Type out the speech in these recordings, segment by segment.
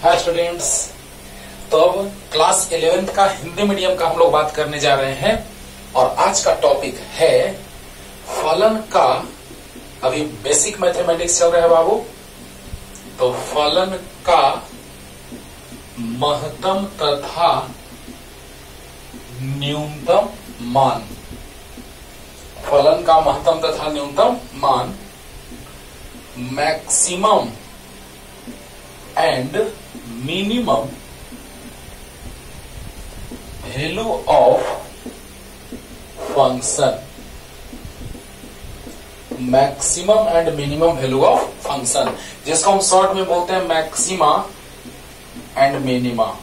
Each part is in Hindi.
Hi students. तो अब क्लास 11th का हिंदी मीडियम का हम लोग बात करने जा रहे हैं और आज का टॉपिक है फलन का। अभी बेसिक मैथमेटिक्स चल रहा है बाबू, तो फलन का महत्तम तथा न्यूनतम मान। फलन का महत्तम तथा न्यूनतम मान, maximum and minimum value of function. Maximum and minimum value of function, जिसको हम शॉर्ट में बोलते हैं मैक्सिमा एंड मिनिमा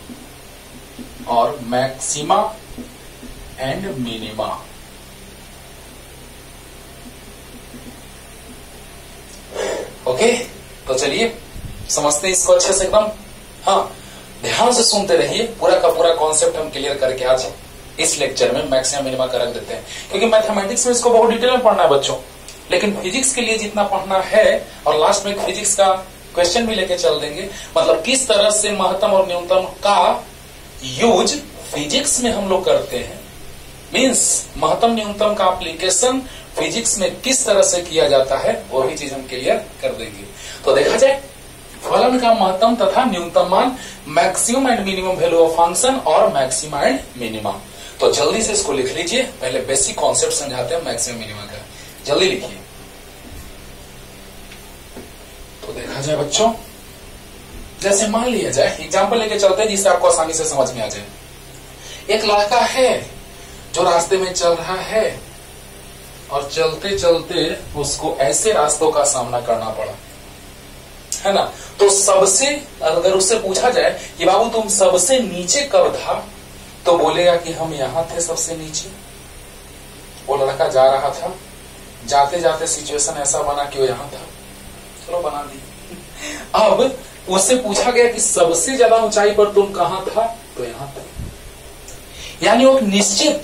और मैक्सिमा एंड मिनिमा। ओके, तो चलिए समझते हैं इसको अच्छे से एकदम। हाँ, ध्यान से सुनते रहिए, पूरा का पूरा कॉन्सेप्ट हम क्लियर करके आज इस लेक्चर में मैक्सिमम मिनिमा का रख देते हैं, क्योंकि मैथमेटिक्स में इसको बहुत डिटेल में पढ़ना है बच्चों, लेकिन फिजिक्स के लिए जितना पढ़ना है और लास्ट में फिजिक्स का क्वेश्चन भी लेके चल देंगे, मतलब किस तरह से महत्तम और न्यूनतम का यूज फिजिक्स में हम लोग करते हैं, मीन्स महत्तम न्यूनतम का एप्लीकेशन फिजिक्स में किस तरह से किया जाता है, वो भी चीज हम क्लियर कर देंगे। तो देखा जाए, फलन का महत्तम तथा न्यूनतम मान, maximum and minimum value of function और मैक्सिमा एंड मिनिमा। तो जल्दी से इसको लिख लीजिए, पहले बेसिक कॉन्सेप्ट समझाते हैं मैक्सिमम मिनिमा का, जल्दी लिखिए। तो देखा जाए बच्चों, जैसे मान लिया जाए, एग्जाम्पल लेके चलते हैं जिससे आपको आसानी से समझ में आ जाए। एक लड़का है जो रास्ते में चल रहा है और चलते चलते उसको ऐसे रास्तों का सामना करना पड़ा, है ना। तो सबसे, अगर उससे पूछा जाए कि बाबू तुम सबसे नीचे कब था, तो बोलेगा कि हम यहां थे सबसे नीचे। वो लड़का जा रहा था, जाते जाते सिचुएशन ऐसा बना कि वो यहां था, चलो बना दी। अब उससे पूछा गया कि सबसे ज्यादा ऊंचाई पर तुम कहां था, तो यहां था। यानी वो एक निश्चित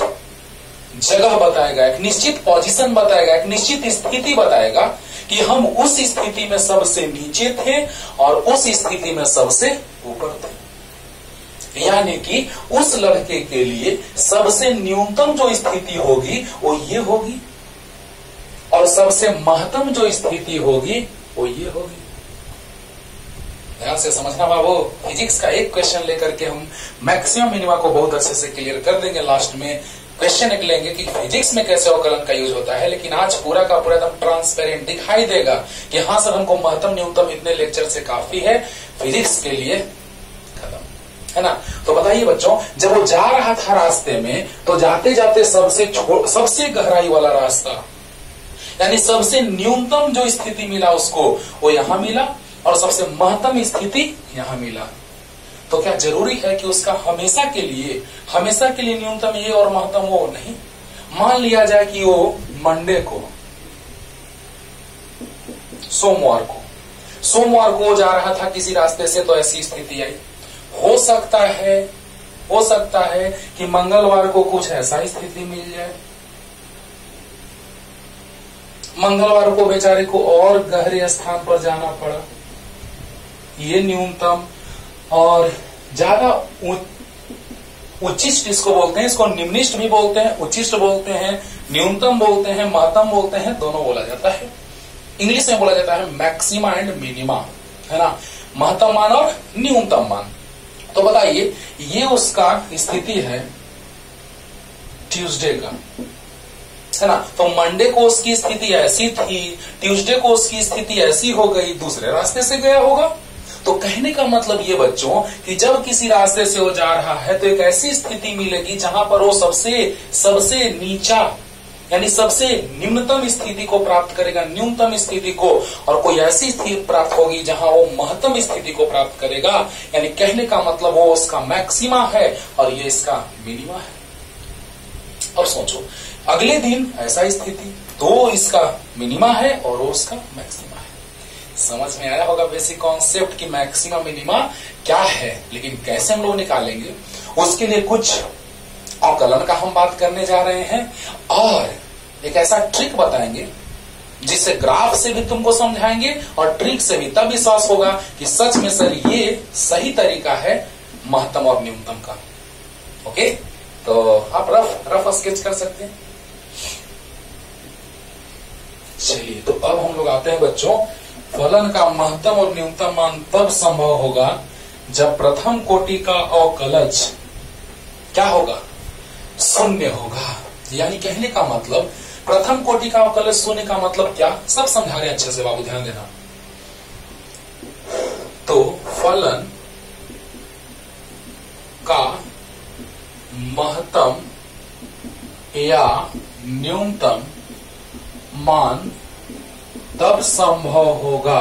जगह बताएगा, एक निश्चित पोजीशन बताएगा, एक निश्चित स्थिति बताएगा कि हम उस स्थिति में सबसे नीचे थे और उस स्थिति में सबसे ऊपर थे। यानी कि उस लड़के के लिए सबसे न्यूनतम जो स्थिति होगी वो ये होगी और सबसे महत्तम जो स्थिति होगी वो ये होगी। ध्यान से समझना बाबू, फिजिक्स का एक क्वेश्चन लेकर के हम मैक्सिमम मिनिमा को बहुत अच्छे से क्लियर कर देंगे। लास्ट में क्वेश्चन एक लेंगे कि फिजिक्स में कैसे अवकलन का यूज होता है, लेकिन आज पूरा का पूरा एकदम ट्रांसपेरेंट दिखाई देगा कि हाँ सर, हमको महत्तम न्यूनतम इतने लेक्चर से काफी है, फिजिक्स के लिए खत्म, है ना। तो बताइए बच्चों, जब वो जा रहा था रास्ते में, तो जाते जाते सबसे गहराई वाला रास्ता, यानी सबसे न्यूनतम जो स्थिति मिला उसको, वो यहां मिला और सबसे महत्तम स्थिति यहां मिला। तो क्या जरूरी है कि उसका हमेशा के लिए न्यूनतम ये और महत्तम वो? नहीं। मान लिया जाए कि वो मंडे को, सोमवार को वो जा रहा था किसी रास्ते से, तो ऐसी स्थिति आई। हो सकता है कि मंगलवार को कुछ ऐसा स्थिति मिल जाए, मंगलवार को बेचारे को और गहरे स्थान पर जाना पड़ा, ये न्यूनतम। और ज्यादा उच्चिष्ट इसको बोलते हैं, इसको निम्निष्ट भी बोलते हैं, उच्चिष्ट बोलते हैं, न्यूनतम बोलते हैं, महत्तम बोलते हैं, दोनों बोला जाता है। इंग्लिश में बोला जाता है मैक्सिमा एंड मिनिमा, है ना, महत्तम मान और न्यूनतम मान। तो बताइए, ये उसका स्थिति है ट्यूसडे का, है ना। तो मंडे को उसकी स्थिति ऐसी थी, ट्यूसडे को उसकी स्थिति ऐसी हो गई, दूसरे रास्ते से गया होगा। तो कहने का मतलब ये बच्चों कि जब किसी रास्ते से वो जा रहा है तो एक ऐसी स्थिति मिलेगी जहां पर वो सबसे नीचा, यानी सबसे निम्नतम स्थिति को प्राप्त करेगा, न्यूनतम स्थिति को, और कोई ऐसी स्थिति प्राप्त होगी जहां वो महत्तम स्थिति को प्राप्त करेगा। यानी कहने का मतलब वो उसका मैक्सिमा है और ये इसका मिनिमा है। और सोचो, अगले दिन ऐसा स्थिति, तो इसका मिनिमा है और वो उसका मैक्सिमा है। समझ में आया होगा बेसिक कॉन्सेप्ट कि मैक्सिमा मिनिमा क्या है, लेकिन कैसे हम लोग निकालेंगे, उसके लिए कुछ अवकलन का हम बात करने जा रहे हैं और एक ऐसा ट्रिक बताएंगे जिससे ग्राफ से भी तुमको समझाएंगे और ट्रिक से भी, तब विश्वास होगा कि सच में सर ये सही तरीका है महत्तम और न्यूनतम का। ओके, तो आप रफ स्केच कर सकते हैं। चलिए, तो अब हम लोग आते हैं बच्चों, फलन का महत्तम और न्यूनतम मान तब संभव होगा जब प्रथम कोटि का अवकलज क्या होगा, शून्य होगा। यानी कहने का मतलब प्रथम कोटि का अवकलज शून्य का मतलब क्या, सब समझा रहे अच्छे से बाबू, ध्यान देना। तो फलन का महत्तम या न्यूनतम मान तब संभव होगा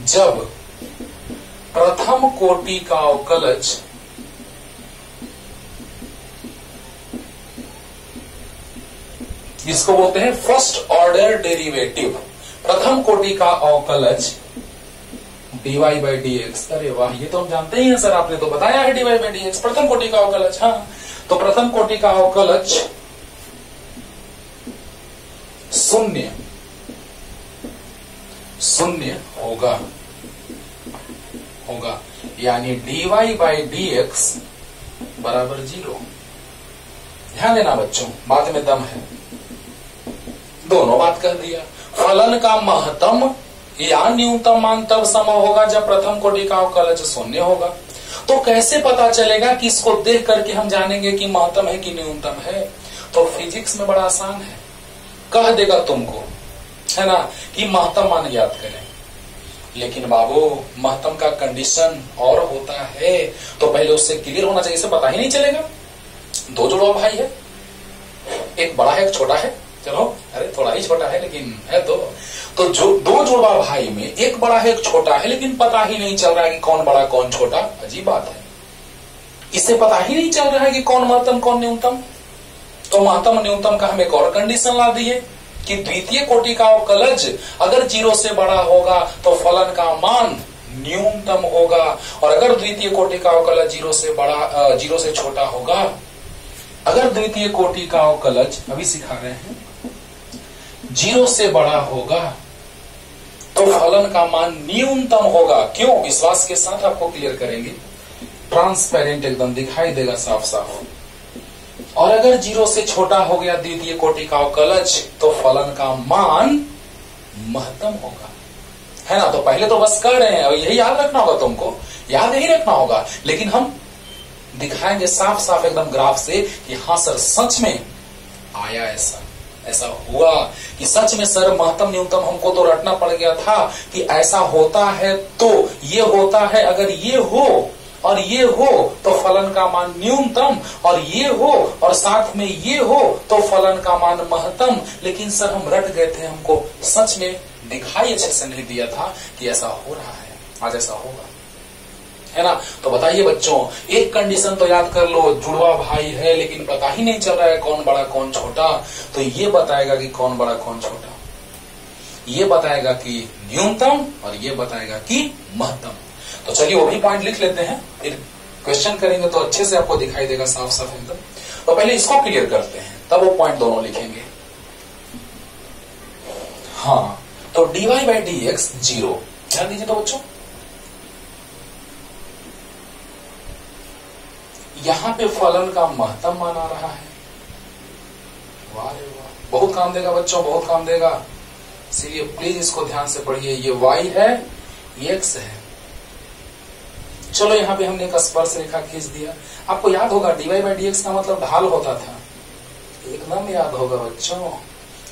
जब प्रथम कोटि का अवकलज इसको बोलते हैं फर्स्ट ऑर्डर डेरिवेटिव। प्रथम कोटि का अवकलज dy बाई डी एक्स, अरे वाह, ये तो हम जानते ही हैं सर, आपने तो बताया है dy बाई डी एक्स प्रथम कोटि का अवकलज। हाँ, तो प्रथम कोटि का अवकलज शून्य होगा, यानी dy बाई डी एक्स बराबर 0। ध्यान देना बच्चों, बात में दम है, दोनों बात कर दिया। फलन का महत्तम या न्यूनतम मान तब संभव होगा जब प्रथम कोटि का अवकलज शून्य होगा। तो कैसे पता चलेगा कि इसको देख करके हम जानेंगे कि महत्तम है कि न्यूनतम है? तो फिजिक्स में बड़ा आसान है, कह देगा तुमको, है ना, कि महत्तम मान ज्ञात करें। लेकिन बाबू महत्तम का कंडीशन और होता है, तो पहले उससे क्लियर होना चाहिए, इसे पता ही नहीं चलेगा। दो जुड़वा भाई है, एक बड़ा है एक छोटा है, चलो अरे थोड़ा ही छोटा है लेकिन है तो जो दो जुड़वा भाई में एक बड़ा है एक छोटा है, लेकिन पता ही नहीं चल रहा है कि कौन बड़ा कौन छोटा। अजीब बात है, इसे पता ही नहीं चल रहा है कि कौन महत्तम कौन न्यूनतम। तो महत्तम न्यूनतम का हम एक और कंडीशन ला दिए कि द्वितीय कोटि का अवकलज अगर 0 से बड़ा होगा तो फलन का मान न्यूनतम होगा, और अगर द्वितीय कोटि का अवकलज 0 से छोटा होगा, अगर द्वितीय कोटि का अवकलज, अभी सिखा रहे हैं, 0 से बड़ा होगा तो फलन का मान न्यूनतम होगा। क्यों? विश्वास के साथ आपको क्लियर करेंगे, ट्रांसपेरेंट एकदम दिखाई देगा साफ साफ। और अगर 0 से छोटा हो गया द्वितीय कोटि का अवकलज तो फलन का मान महत्तम होगा, है ना। तो पहले तो बस कर रहे हैं, और यही याद रखना होगा तुमको, याद यही रखना होगा। लेकिन हम दिखाएंगे साफ साफ एकदम ग्राफ से कि हाँ सर सच में आया ऐसा हुआ कि सच में सर महत्तम न्यूनतम हमको तो रटना पड़ गया था कि ऐसा होता है तो ये होता है, अगर ये हो और ये हो तो फलन का मान न्यूनतम, और ये हो और साथ में ये हो तो फलन का मान महत्तम। लेकिन सर हम रट गए थे, हमको सच में दिखाई अच्छे से नहीं दिया था कि ऐसा हो रहा है, आज ऐसा होगा, है ना। तो बताइए बच्चों, एक कंडीशन तो याद कर लो, जुड़वा भाई है लेकिन पता ही नहीं चल रहा है कौन बड़ा कौन छोटा, तो ये बताएगा कि कौन बड़ा कौन छोटा, ये बताएगा कि न्यूनतम और ये बताएगा कि महत्तम। तो चलिए वो भी पॉइंट लिख लेते हैं, फिर क्वेश्चन करेंगे तो अच्छे से आपको दिखाई देगा साफ साफ एकदम। तो पहले इसको क्लियर करते हैं, तब वो पॉइंट दोनों लिखेंगे। हाँ, तो dy बाई डी एक्स 0, ध्यान दीजिए तो बच्चों, यहां पे फलन का महत्तम मान आ रहा है। वाह रे वाह, बहुत काम देगा बच्चों, बहुत काम देगा। इसलिए प्लीज इसको ध्यान से पढ़िए। ये y है, ये x है। चलो यहाँ पे हमने एक स्पर्श रेखा खींच दिया। आपको याद होगा dy बाई डी एक्स का मतलब ढाल होता था, एकदम याद होगा बच्चों,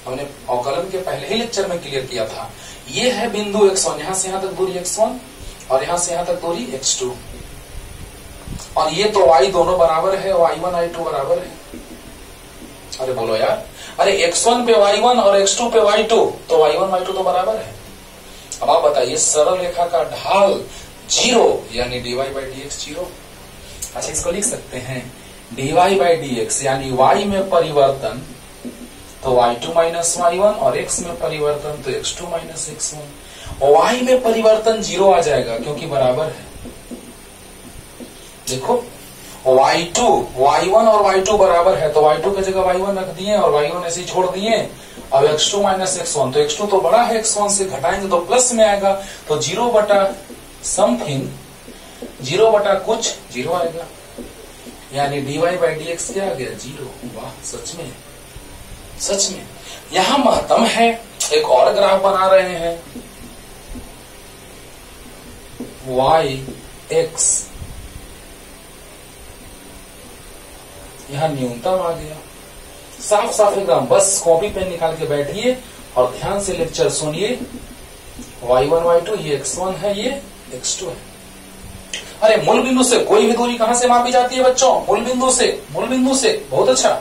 हमने अवकलन के पहले ही लेक्चर में क्लियर किया था। ये है बिंदु x1, यहां से यहां तक दूरी x1 और यहां से यहां तक दूरी x2, और ये तो y दोनों बराबर है, y1 y2 बराबर है। अरे बोलो यार, अरे x1 पे y1 और x2 पे y2, तो y1 y2 तो बराबर है। अब आप बताइए, सरल रेखा का ढाल 0 यानी dy बाई डी एक्स 0। अच्छा, इसको लिख सकते हैं dy बाई डी एक्स यानी y में परिवर्तन तो y2 माइनस y1 और x में परिवर्तन तो x2 माइनस x1। y में परिवर्तन 0 आ जाएगा क्योंकि बराबर है। देखो y2 y1 और y2 बराबर है तो y2 की जगह y1 रख दिए और y1 ऐसे ही छोड़ दिए। अब x2 माइनस x1 तो x2 तो बड़ा है x1 से, घटाएंगे तो प्लस में आएगा तो 0 बटा समथिंग 0 बटा कुछ 0 आएगा, यानी dy बाई डी एक्स क्या आ गया 0। वाह सच में सच में यहां महत्तम है। एक और ग्राफ बना रहे हैं y x, यहां न्यूनतम आ गया। साफ साफ एकदम, बस कॉपी पेन निकाल के बैठिए और ध्यान से लेक्चर सुनिए। y1 y2 ये x1 है ये x2 है। अरे मूल बिंदु से कोई भी दूरी कहां से मापी जाती है बच्चों? मूल बिंदु से, मूल बिंदु से। बहुत अच्छा।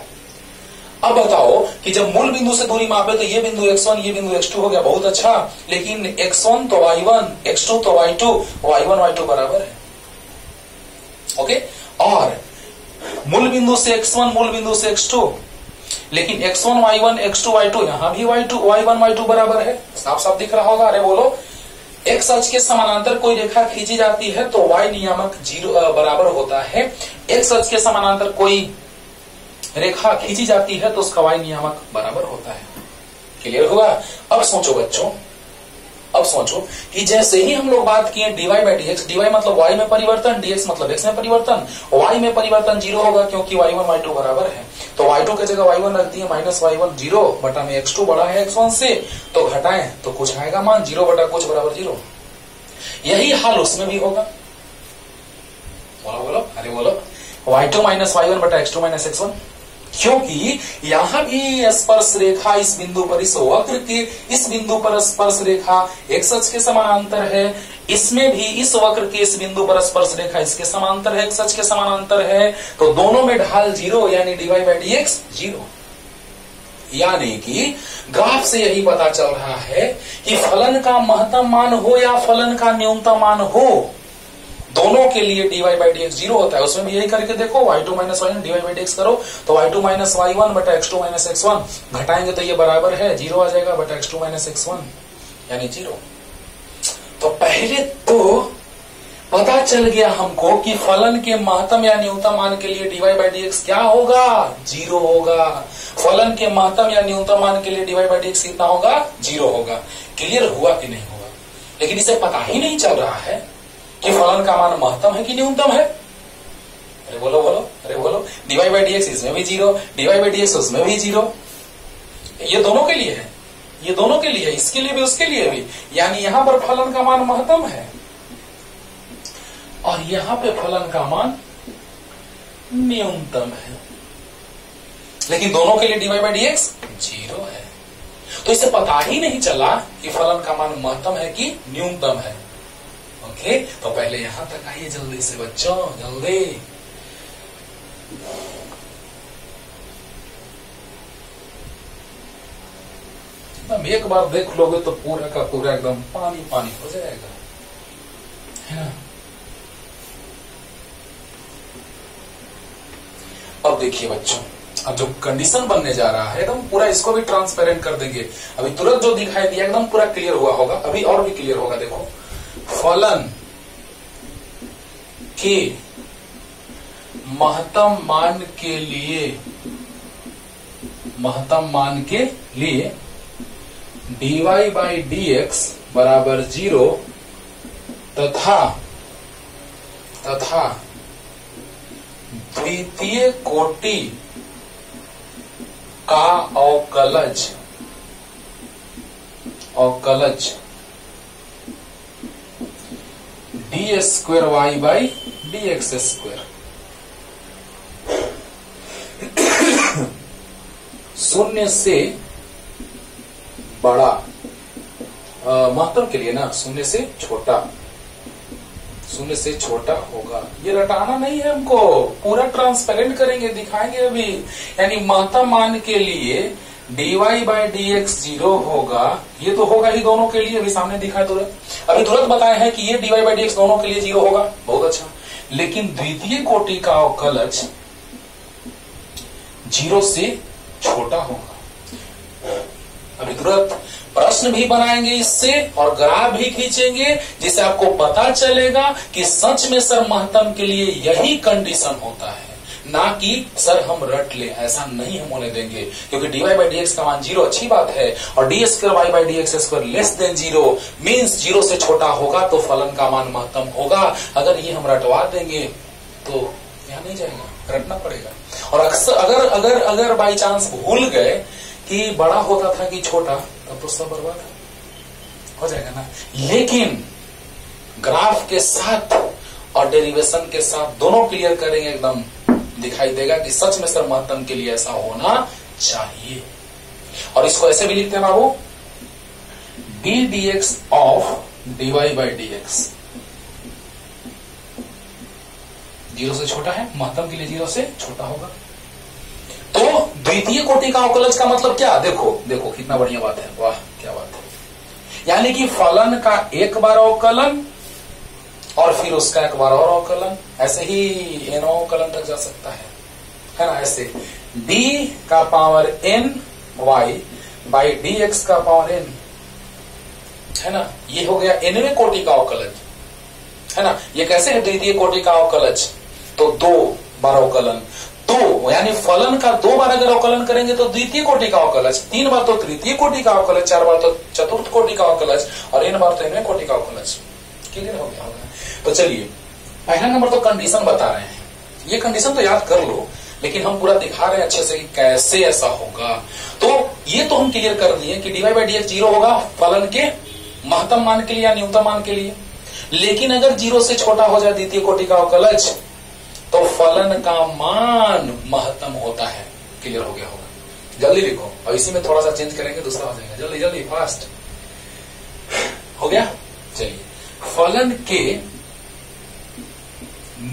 अब बताओ कि जब मूल बिंदु से दूरी मापे तो ये बिंदु x1 ये बिंदु x2 हो गया। बहुत अच्छा। लेकिन x1 तो y1 x2 तो y2, y1 y2 बराबर है। ओके। और मूल बिंदु से x1 मूल बिंदु से x2, लेकिन x1 y1 x2 y2 यहां भी y2 y1 y2 बराबर है। साफ साफ दिख रहा होगा। अरे बोलो, x अक्ष के समानांतर कोई रेखा खींची जाती है तो y नियामक 0 बराबर होता है। x अक्ष के समानांतर कोई रेखा खींची जाती है तो उसका y नियामक बराबर होता है। क्लियर हुआ? अब सोचो बच्चों, अब सोचो कि जैसे ही हम लोग बात किए dy by d x, dy मतलब y में परिवर्तन, dx मतलब x में परिवर्तन, y में परिवर्तन 0 होगा क्योंकि y1 y2 बराबर है। तो y2 की जगह y1 रख दिए माइनस y1 0 बटा में x2 बड़ा है x1 से, तो घटाएं तो कुछ आएगा मान 0 बटा कुछ बराबर 0। यही हाल उसमें भी होगा। बोलो बोलो, अरे बोलो, y2 माइनस y1 बटा x2 माइनस x1, क्योंकि यहां भी स्पर्श रेखा इस बिंदु पर, इस वक्र के इस बिंदु पर स्पर्श रेखा x अक्ष के समानांतर है। इसमें भी इस वक्र के इस बिंदु पर स्पर्श रेखा इसके समानांतर है, x अक्ष के समानांतर है। तो दोनों में ढाल 0 यानी dy बाई डी एक्स 0। यानी कि ग्राफ से यही पता चल रहा है कि फलन का महत्तम मान हो या फलन का न्यूनतम मान हो, दोनों के लिए dy बाई डी एक्स 0 होता है। उसमें भी यही करके देखो, y2 minus y1 dy by d x करो तो y2 माइनस y1 बटा x2 माइनस x1 घटाएंगे तो ये बराबर है 0 आ जाएगा बटा x2 माइनस x1 यानी 0। तो पहले तो पता चल गया हमको कि फलन के महत्तम या न्यूनतम मान के लिए dy बाई डी एक्स क्या होगा 0 होगा। फलन के महत्तम या न्यूनतम मान के लिए dy बाई डी एक्स कितना होगा 0 होगा। क्लियर हुआ कि नहीं हुआ? लेकिन इसे पता ही नहीं चल रहा है कि फलन का मान महत्तम है कि न्यूनतम है। अरे बोलो बोलो, अरे बोलो, dy बाई डी एक्स इसमें भी 0, dy बाई डी एक्स उसमें भी 0। ये दोनों के लिए है, ये दोनों के लिए, इसके लिए भी उसके लिए भी। यानी यहां पर फलन का मान महत्तम है और यहां पे फलन का मान न्यूनतम है, लेकिन दोनों के लिए dy बाई डी एक्स 0 है। तो इसे पता ही नहीं चला कि फलन का मान महत्तम है कि न्यूनतम है। ओके, तो पहले यहां तक आइए जल्दी से बच्चों, जल्दी। एकदम एक बार देख लोगे तो पूरा का पूरा एकदम पानी पानी हो जाएगा, है ना। अब देखिए बच्चों, अब जो कंडीशन बनने जा रहा है एकदम पूरा, इसको भी ट्रांसपेरेंट कर देंगे। अभी तुरंत जो दिखाई दिया एकदम पूरा क्लियर हुआ होगा, अभी और भी क्लियर होगा। देखो, फलन के महत्तम मान के लिए, महत्तम मान के लिए dy बाई डी एक्स बराबर 0 तथा द्वितीय कोटि का अवकलज d square y by d x square शून्य से बड़ा, महत्तम के लिए ना, शून्य से छोटा, शून्य से छोटा होगा। ये रटाना नहीं है हमको, पूरा ट्रांसपेरेंट करेंगे, दिखाएंगे अभी। यानी महत्तम मान के लिए dy बाई डी एक्स 0 होगा, ये तो होगा ही दोनों के लिए, अभी सामने दिखाए तुरंत, अभी तुरंत बताए हैं कि ये dy बाई डी एक्स दोनों के लिए 0 होगा। बहुत अच्छा। लेकिन द्वितीय कोटि का अवकलज 0 से छोटा होगा। अभी तुरंत प्रश्न भी बनाएंगे इससे और ग्राफ भी खींचेंगे, जिससे आपको पता चलेगा कि सच में सर महत्तम के लिए यही कंडीशन होता है, ना कि सर हम रट ले, ऐसा नहीं हम होने देंगे। क्योंकि dy बाई डी एक्स का मान 0 अच्छी बात है, और d square y by d x square less than 0 means 0 से छोटा होगा तो फलन का मान महत्तम होगा। अगर ये हम रटवा देंगे तो यहां नहीं जाएगा, रटना पड़ेगा। और अक्सर अगर बाई चांस भूल गए कि बड़ा होता था कि छोटा, तब तो सब बर्बाद हो जाएगा ना। लेकिन ग्राफ के साथ और डेरिवेशन के साथ दोनों क्लियर करेंगे, एकदम दिखाई देगा कि सच में सर महत्तम के लिए ऐसा होना चाहिए। और इसको ऐसे भी लिखते हैं बाबू, d d x of d y by d x 0 से छोटा है, महत्तम के लिए 0 से छोटा होगा। तो द्वितीय कोटि का अवकलज का मतलब क्या, देखो देखो कितना बढ़िया बात है, वाह क्या बात है। यानी कि फलन का एक बार अवकलन और फिर उसका एक बार और अवकलन, ऐसे ही n अवकलन तक जा सकता है ना। ऐसे d का power n y by d x का पावर n, है ना। ये हो गया nवें कोटि का अवकलज, है ना। ये कैसे है द्वितीय कोटि का अवकलज, तो 2 बार अवकलन, तो यानी फलन का 2 बार अगर अवकलन करेंगे तो द्वितीय कोटि का अवकलज, 3 बार तो तृतीय कोटि का अवकलज, 4 बार तो चतुर्थ कोटि का अवकलज, और n बार तो nवें कोटि का अवकलज। क्लियर हो गया होगा। तो चलिए पहला नंबर तो कंडीशन बता रहे हैं, ये कंडीशन तो याद कर लो, लेकिन हम पूरा दिखा रहे हैं अच्छे से कि कैसे ऐसा होगा। तो ये तो हम क्लियर कर दिए कि dy बाई डी एक्स 0 होगा फलन के महत्तम मान के लिए या न्यूनतम मान के लिए। लेकिन अगर 0 से छोटा हो जाए द्वितीय कोटि का अवकलज तो फलन का मान महत्तम होता है। क्लियर हो गया होगा। जल्दी लिखो, और इसी में थोड़ा सा चेंज करेंगे, दूसरा हो जाएगा। जल्दी जल्दी फास्ट हो गया। चलिए, फलन के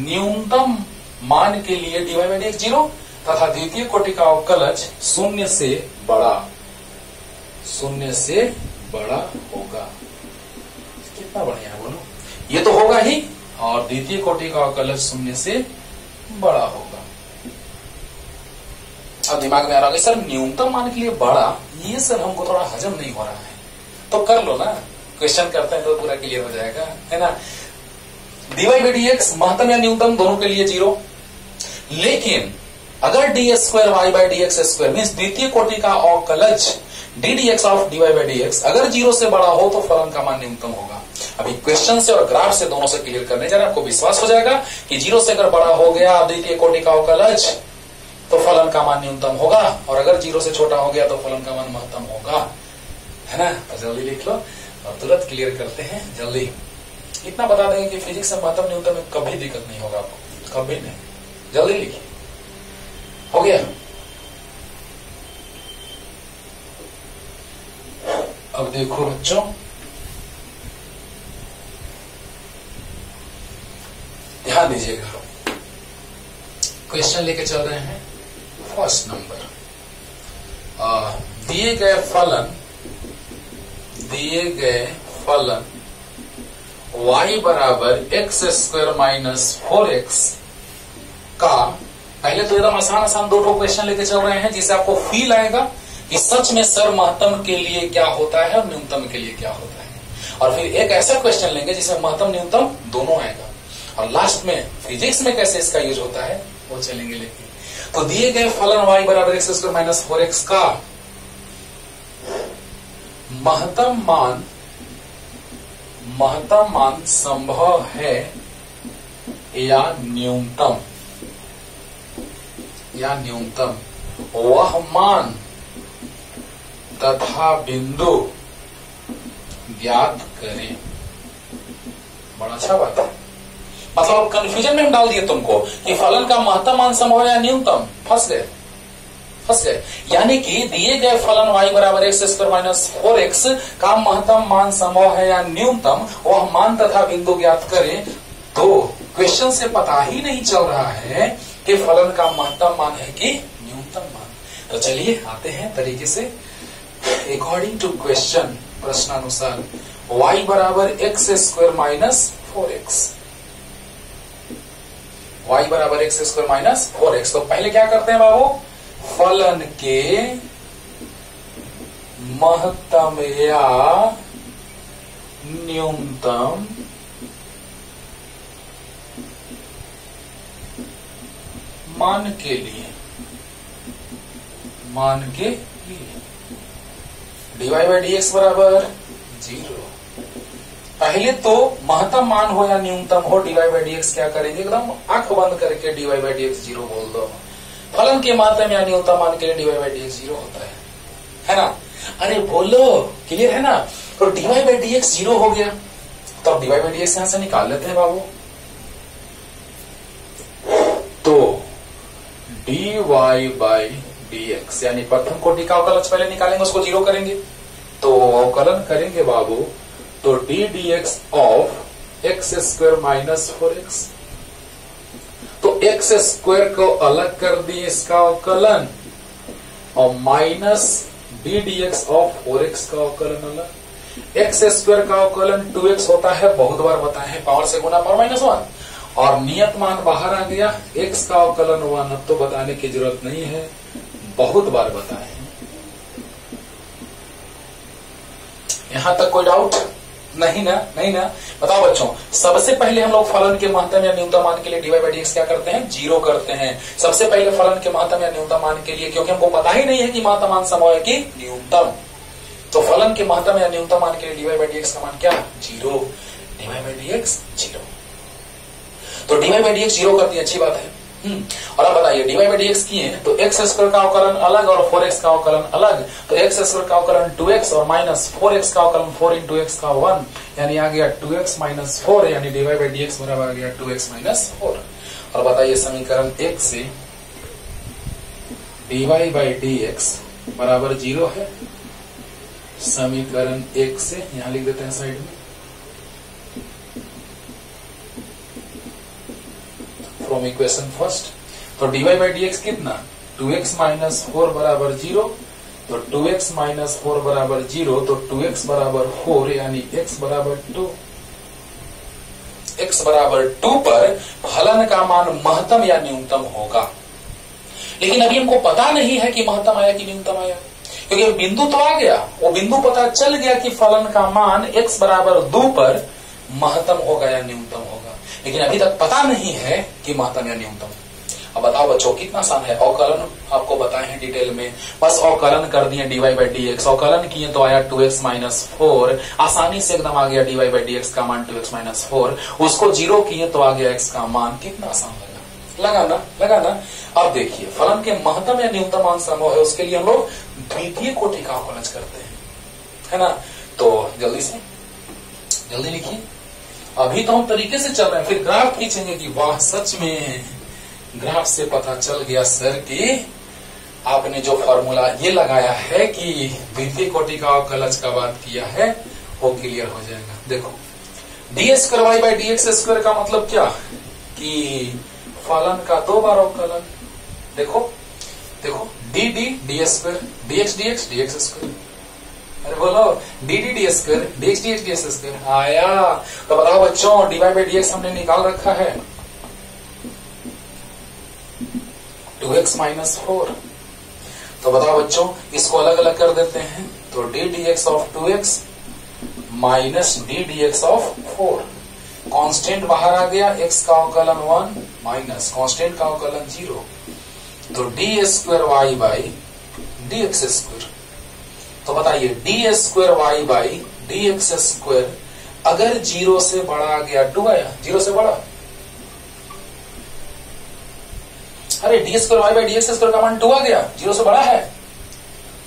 न्यूनतम मान के लिए dy बाई डी एक्स 0 तथा द्वितीय कोटि का अवकलज 0 से बड़ा होगा। कितना बढ़िया है बोलो, ये तो होगा ही, और द्वितीय कोटि का अवकलज 0 से बड़ा होगा। अब दिमाग में आ रहा है सर न्यूनतम मान के लिए बड़ा, ये सर हमको थोड़ा हजम नहीं हो रहा है, तो कर लो ना, क्वेश्चन करते हैं तो पूरा क्लियर हो जाएगा, है ना। dy बाई डी एक्स महत्तम या न्यूनतम दोनों के लिए 0, लेकिन अगर d square y by d x square mean द्वितीय कोटि का अवकलज d d x of d y by d x अगर 0 से बड़ा हो तो फलन का मान न्यूनतम होगा। अभी क्वेश्चन से और ग्राफ से दोनों से क्लियर करने जा रहे हैं, आपको विश्वास हो जाएगा कि 0 से अगर बड़ा हो गया द्वितीय कोटि का अवकलज तो फलन का मान न्यूनतम होगा, और अगर 0 से छोटा हो गया तो फलन का मान महत्तम होगा, है ना। तो जल्दी लिख लो और तुरंत क्लियर करते हैं। जल्दी इतना बता देंगे कि फिजिक्स में महत्तम न्यूनतम में कभी दिक्कत नहीं होगा आपको, कभी नहीं। जल्दी लिखिए, हो गया। अब देखो बच्चों, ध्यान दीजिएगा, क्वेश्चन लेके चल रहे हैं। फर्स्ट नंबर, दिए गए फलन y बराबर एक्स स्क्वायर माइनस 4x का, पहले तो एकदम आसान 2 क्वेश्चन लेके चल रहे हैं, जिससे आपको फील आएगा कि सच में सर महत्तम के लिए क्या होता है और न्यूनतम के लिए क्या होता है। और फिर एक ऐसा क्वेश्चन लेंगे जिसमें महत्तम न्यूनतम दोनों आएगा, और लास्ट में फिजिक्स में कैसे इसका यूज होता है वो चलेंगे लेके। तो दिए गए फलन y बराबर एक्स स्क्वायर माइनस 4x का महत्तम मान संभव है या न्यूनतम वह मान तथा बिंदु ज्ञात करें। बड़ा अच्छा बात है, मतलब कंफ्यूजन में हम डाल दिए तुमको कि फलन का महत्तम मान संभव है या न्यूनतम, फंस गए। यानी कि दिए गए फलन y बराबर एक्स स्क्वायर माइनस 4x का महत्तम मान संभव है या न्यूनतम वह मान तथा बिंदु ज्ञात करें। तो क्वेश्चन से पता ही नहीं चल रहा है कि फलन का महत्तम मान है कि न्यूनतम मान। तो चलिए आते हैं तरीके से, अकॉर्डिंग टू क्वेश्चन, प्रश्नानुसार y बराबर x square minus 4x, y बराबर एक्स स्क्वायर माइनस 4x। तो पहले क्या करते हैं बाबू, फलन के महत्तम या न्यूनतम मान के लिए dy बाई dx बराबर 0। पहले तो महत्तम मान हो या न्यूनतम हो dy बाई dx क्या करेंगे, एकदम आंख बंद करके dy बाई dx 0 बोल दो। फलन के महत्तम या न्यूनतम मान के लिए dy बाई dx 0 होता है ना। अरे बोलो, क्लियर है ना। तो dy बाई dx 0 हो गया, तो अब dy बाई dx यहां से निकाल लेते हैं बाबू। तो dy बाई dx यानी प्रथम कोटि का अवकलज पहले निकालेंगे, उसको 0 करेंगे, तो अवकलन करेंगे बाबू। तो d dx of x square minus 4x, तो x स्क्वायर को अलग कर दिए इसका अवकलन, और minus d dx of 4x का अवकलन अलग। x स्क्वायर का अवकलन 2x होता है, बहुत बार बताए हैं, पावर से गुना पावर माइनस 1, और नियत मान बाहर आ गया, x का अवकलन 1, अब तो बताने की जरूरत नहीं है, बहुत बार बताए हैं। यहां तक कोई डाउट नहीं ना, नहीं ना। बताओ बच्चों, सबसे पहले हम लोग फलन के महत्तम या न्यूनतम मान के लिए dy बाई dx क्या करते हैं, 0 करते हैं। सबसे पहले फलन के महत्तम या न्यूनतम मान के लिए, क्योंकि हमको पता ही नहीं है कि महत्तम मान सम है कि न्यूनतम, तो फलन के महत्तम या न्यूनतम मान के लिए dy बाई dx का मान क्या, 0। dy बाई dx 0, तो dy बाई dx 0 करती है, अच्छी बात है। और अब बताइए dy बाई dx किए हैं, तो x स्क्वायर का अवकलन अलग और 4x का अवकलन अलग, तो x स्क्वायर का अवकलन 2x और माइनस 4x का अवकलन 4 इंटू x का 1, यानी आ गया 2x माइनस 4, यानी dy बाई dx बराबर आ गया 2x माइनस 4। और बताइए समीकरण 1 से dy बाई dx बराबर 0 है। समीकरण 1 से यहां लिख देते हैं साइड में, फ्रॉम इक्वेशन फर्स्ट। तो dy बाई dx कितना, 2x माइनस 4 बराबर 0, तो 2x माइनस 4 बराबर 0, तो 2x बराबर 4 यानी x बराबर 2। x बराबर 2 पर फलन का मान महत्तम या न्यूनतम होगा, लेकिन अभी हमको पता नहीं है कि महत्तम आया कि न्यूनतम आया, क्योंकि बिंदु तो आ गया, वो बिंदु पता चल गया कि फलन का मान x बराबर 2 पर महत्तम होगा या न्यूनतम होगा, लेकिन अभी तक पता नहीं है कि महत्तम या न्यूनतम। अब बताओ बच्चों, कितना आसान है, अवकलन आपको बताए हैं डिटेल में, बस अवकलन कर दिए dy बाई dx, अवकलन किए तो आया 2x माइनस 4, आसानी से एकदम आ गया dy बाई dx का मान 2x माइनस 4, उसको 0 किए तो आ गया x का मान। कितना आसान लगा ना। अब देखिए फलन के महत्तम या न्यूनतम मान सम है, उसके लिए हम लोग द्वितीय कोटि का अवकलन करते हैं, है ना। तो जल्दी लिखिए, अभी तो हम तरीके से चल रहे हैं, फिर ग्राफ खींचेंगे कि वाह सच में ग्राफ से पता चल गया सर कि आपने जो फॉर्मूला ये लगाया है कि द्वितीय कोटि का अवकलज का बात किया है वो क्लियर हो जाएगा। देखो d square y by d x square का मतलब क्या कि फलन का 2 बार अवकलन। देखो d d d square d x d x square, अरे बोलो d d d square d x d x square आया। तो बताओ बच्चों d y by d x हमने निकाल रखा है 2x माइनस 4। तो बताओ बच्चों इसको अलग अलग कर देते हैं, तो d d x of 2x minus d d x of 4, constant बाहर आ गया, x का अवकलन 1 माइनस कांस्टेंट का अवकलन 0, तो d square y by d x square. तो बताइए d square y by d x square अगर 0 से बड़ा आ गया 2 आया, 0 से बड़ा, अरे d square y by d x square का मान 2 आ गया, 0 से बड़ा है,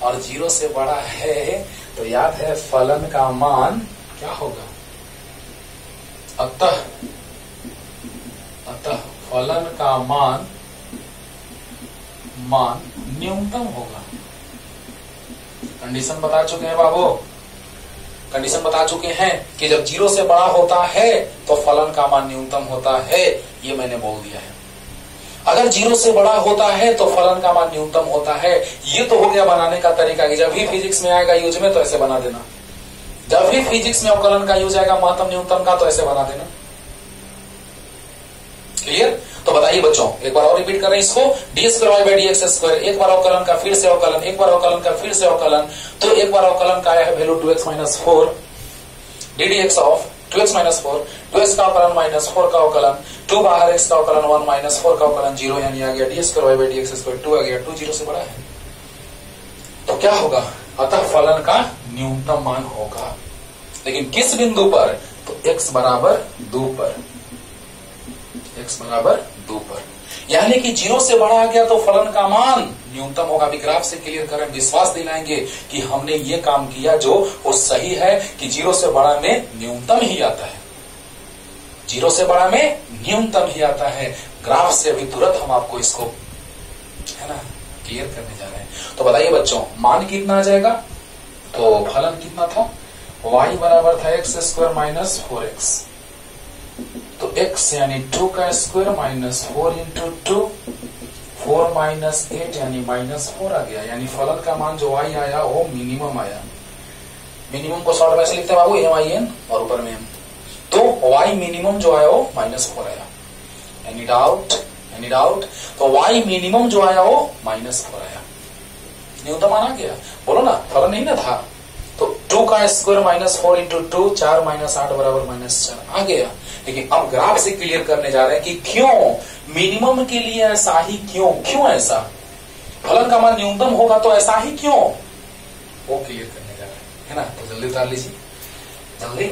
और 0 से बड़ा है तो याद है फलन का मान क्या होगा, अतः फलन का मान न्यूनतम होगा। कंडीशन बता चुके हैं बाबू, कंडीशन बता चुके हैं कि जब 0 से बड़ा होता है तो फलन का मान न्यूनतम होता है, ये मैंने बोल दिया है। अगर 0 से बड़ा होता है तो फलन का मान न्यूनतम होता है। ये तो हो गया बनाने का तरीका कि जब भी फिजिक्स में आएगा यूज में तो ऐसे बना देना, जब भी फिजिक्स में अवकलन का यूज आएगा महत्तम न्यूनतम का तो ऐसे बना देना। क्लियर? तो बताइए बच्चों, एक बार और रिपीट कर रहे हैं इसको, d square y by d x square, एक बार अवकलन का फिर से अवकलन, एक बार अवकलन का फिर से अवकलन। तो एक बार अवकलन का आया है value 2x minus 4 D d x of 2x minus 4, 2x का अवकलन माइनस 4 का अवकलन, 2 बाहर x का अवकलन 1 माइनस 4 का अवकलन 0, यानी आ गया d square y by d x square 2 आ गया, 2 0 से बड़ा है। तो क्या होगा, अतः फलन का न्यूनतम मान होगा, लेकिन किस बिंदु पर, तो x बराबर 2 पर, x बराबर 2 पर, यानी कि 0 से बड़ा आ गया तो फलन का मान न्यूनतम होगा। अभी ग्राफ से क्लियर करें, विश्वास दिलाएंगे कि हमने ये काम किया जो वो सही है कि 0 से बड़ा में न्यूनतम ही आता है, 0 से बड़ा में न्यूनतम ही आता है। ग्राफ से अभी तुरंत हम आपको इसको है ना क्लियर करने जा रहे हैं। तो बताइए बच्चों, मान कितना आ जाएगा, तो फलन कितना था, y बराबर था x स्क्वायर माइनस 4x, तो x यानी 2 का स्क्वायर माइनस 4 इंटू 2, 4 माइनस 8 यानी माइनस 4 आ गया, यानी फलन का मान जो y आया वो मिनिमम आया। मिनिमम को शॉर्ट में से लिखते हैं बाबू MIN और ऊपर में m, तो y मिनिमम जो आया वो माइनस 4 आया। एनी डाउट, एनी डाउट, तो y मिनिमम जो आया वो माइनस 4 आया, न्यूनतम मान आ गया। बोलो ना, फलन नहीं ना था, तो 2 का स्क्वायर माइनस 4 इंटू 2, 4 माइनस 8 बराबर माइनस 4 आ गया। लेकिन अब ग्राफ से क्लियर करने जा रहे हैं कि क्यों मिनिमम के लिए ऐसा ही, क्यों ऐसा, फलन का मान न्यूनतम होगा तो ऐसा ही क्यों, वो क्लियर करने जा रहे हैं, है ना। तो जल्दी उतार लीजिए, जल्दी,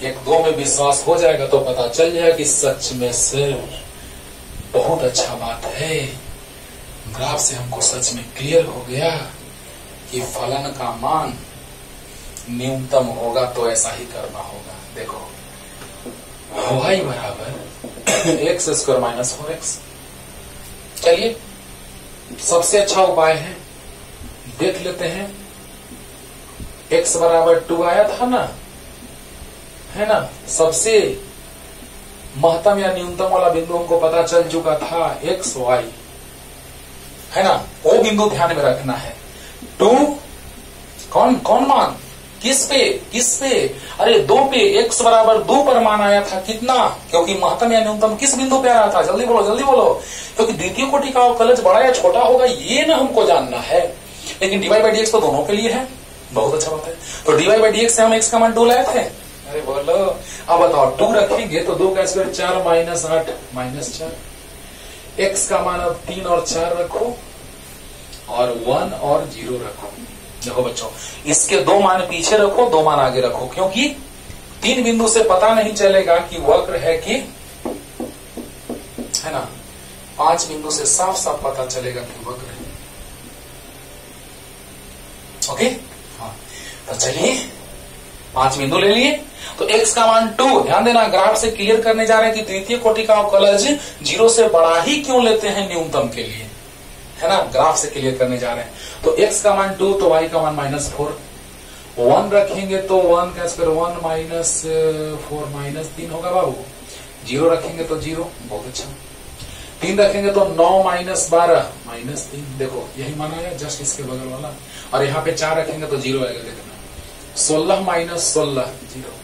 1-2 में विश्वास हो जाएगा तो पता चल जाएगा कि सच में सिर्फ बहुत अच्छा बात है। ग्राफ से हमको सच में क्लियर हो गया कि फलन का मान न्यूनतम होगा तो ऐसा ही करना होगा। देखो y बराबर x स्क्वायर माइनस 4x, चलिए सबसे अच्छा उपाय है, देख लेते हैं। x बराबर 2 आया था ना, है ना, सबसे महत्तम या न्यूनतम वाला बिंदु हमको पता चल चुका था, x y, है ना, वो बिंदु ध्यान में रखना है। 2 कौन मान, किस पे, अरे 2 पे, x बराबर 2 पर मान आया था, कितना, क्योंकि महत्तम या न्यूनतम किस बिंदु पे आ रहा था, जल्दी बोलो जल्दी बोलो, क्योंकि द्वितीय कोटि का अवकलज बड़ा या छोटा होगा ये ना हमको जानना है। लेकिन dy बाई dx तो दोनों के लिए है, बहुत अच्छा बात है। तो dy बाई dx से हम x का मान 2 लाए थे, अरे बोलो, अब बताओ 2 रखेंगे तो 2 का स्क्वायर 4 माइनस 8 माइनस 4, x का मान अब 3 और 4 रखो और 1 और 0 रखो। देखो बच्चों, इसके 2 मान पीछे रखो, 2 मान आगे रखो, क्योंकि 3 बिंदु से पता नहीं चलेगा कि वक्र है कि, है ना, 5 बिंदु से साफ साफ पता चलेगा कि वक्र है। ओके, हाँ, तो चलिए 5 बिंदु ले लिए, तो x का मान 2, ध्यान देना ग्राफ से क्लियर करने जा रहे हैं कि द्वितीय कोटि का अवकलज 0 से बड़ा ही क्यों लेते हैं न्यूनतम के लिए, है ना, ग्राफ से क्लियर करने जा रहे हैं। तो x का मान 2 तो y का मान माइनस 4, 1 रखेंगे तो 1 का स्क्वायर 1 माइनस 4 माइनस 3 होगा बाबू, 0 रखेंगे तो 0, बहुत अच्छा, 3 रखेंगे तो 9 माइनस 12 माइनस 3, देखो यही मान आया जस्ट इसके बगल वाला, और यहाँ पे 4 रखेंगे तो 0 आएगा, देखना 16 माइनस 16 0।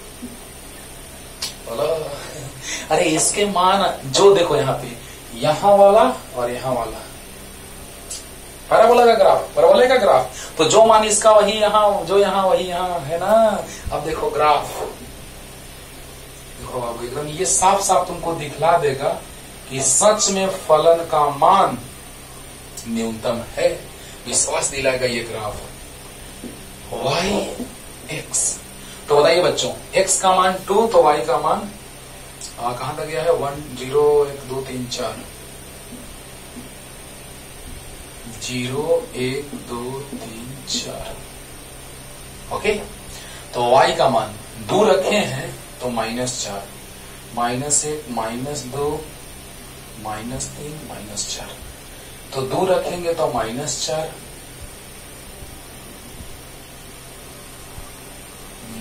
अरे इसके मान जो देखो यहाँ पे, यहाँ वाला और यहाँ वाला, पैराबोला का ग्राफ, पैराबोला का ग्राफ, तो जो मान इसका वही यहाँ, जो यहाँ वही यहाँ, है ना। अब देखो ग्राफ, देखो बाबू एकदम ये साफ साफ तुमको दिखला देगा कि सच में फलन का मान न्यूनतम है, विश्वास दिलाएगा ये ग्राफ। y x, तो बताइए बच्चों, x का मान 2 तो y का मान कहां तक गया है, 1 0 1 2 3 4, 0 1 2 3 4, ओके। तो y का मान 2 रखे हैं तो minus 4, minus 1 minus 2 minus 3 minus 4, तो 2 रखेंगे तो minus 4,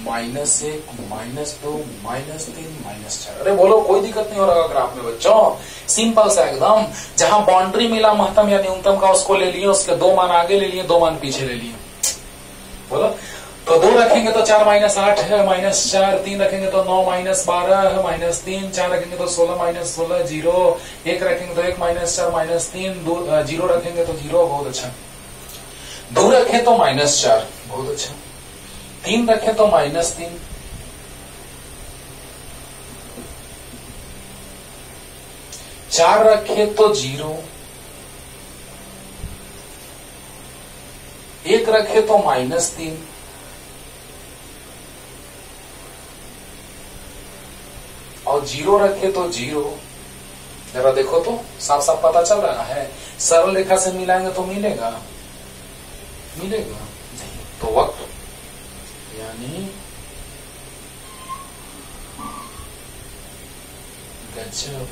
minus 1 minus 2 minus 3 minus 4। अरे बोलो कोई दिक्कत नहीं हो रहा ग्राफ में बच्चों, सिंपल सा एकदम, जहां बाउंड्री मिला महत्तम या न्यूनतम का उसको ले लिए, उसके 2 मान आगे ले लिए, 2 मान पीछे ले लिए, बोलो। तो 2 रखेंगे तो 4 माइनस 8 है, माइनस 4, 3 रखेंगे तो 9 माइनस 12 है, माइनस 3, 4 रखेंगे तो 16 माइनस 16, 0, 1 रखेंगे तो 1 माइनस 4 माइनस 3, 0 रखेंगे तो 0, बहुत अच्छा। 2 रखे तो माइनस 4, बहुत अच्छा। 3 रखे तो माइनस 3, 4 रखे तो 0, 1 रखे तो माइनस 3, और 0 रखे तो 0। जरा देखो तो साफ साफ पता चल रहा है। सरल रेखा से मिलाएंगे तो मिलेगा नहीं, तो वक्र यानी गजब।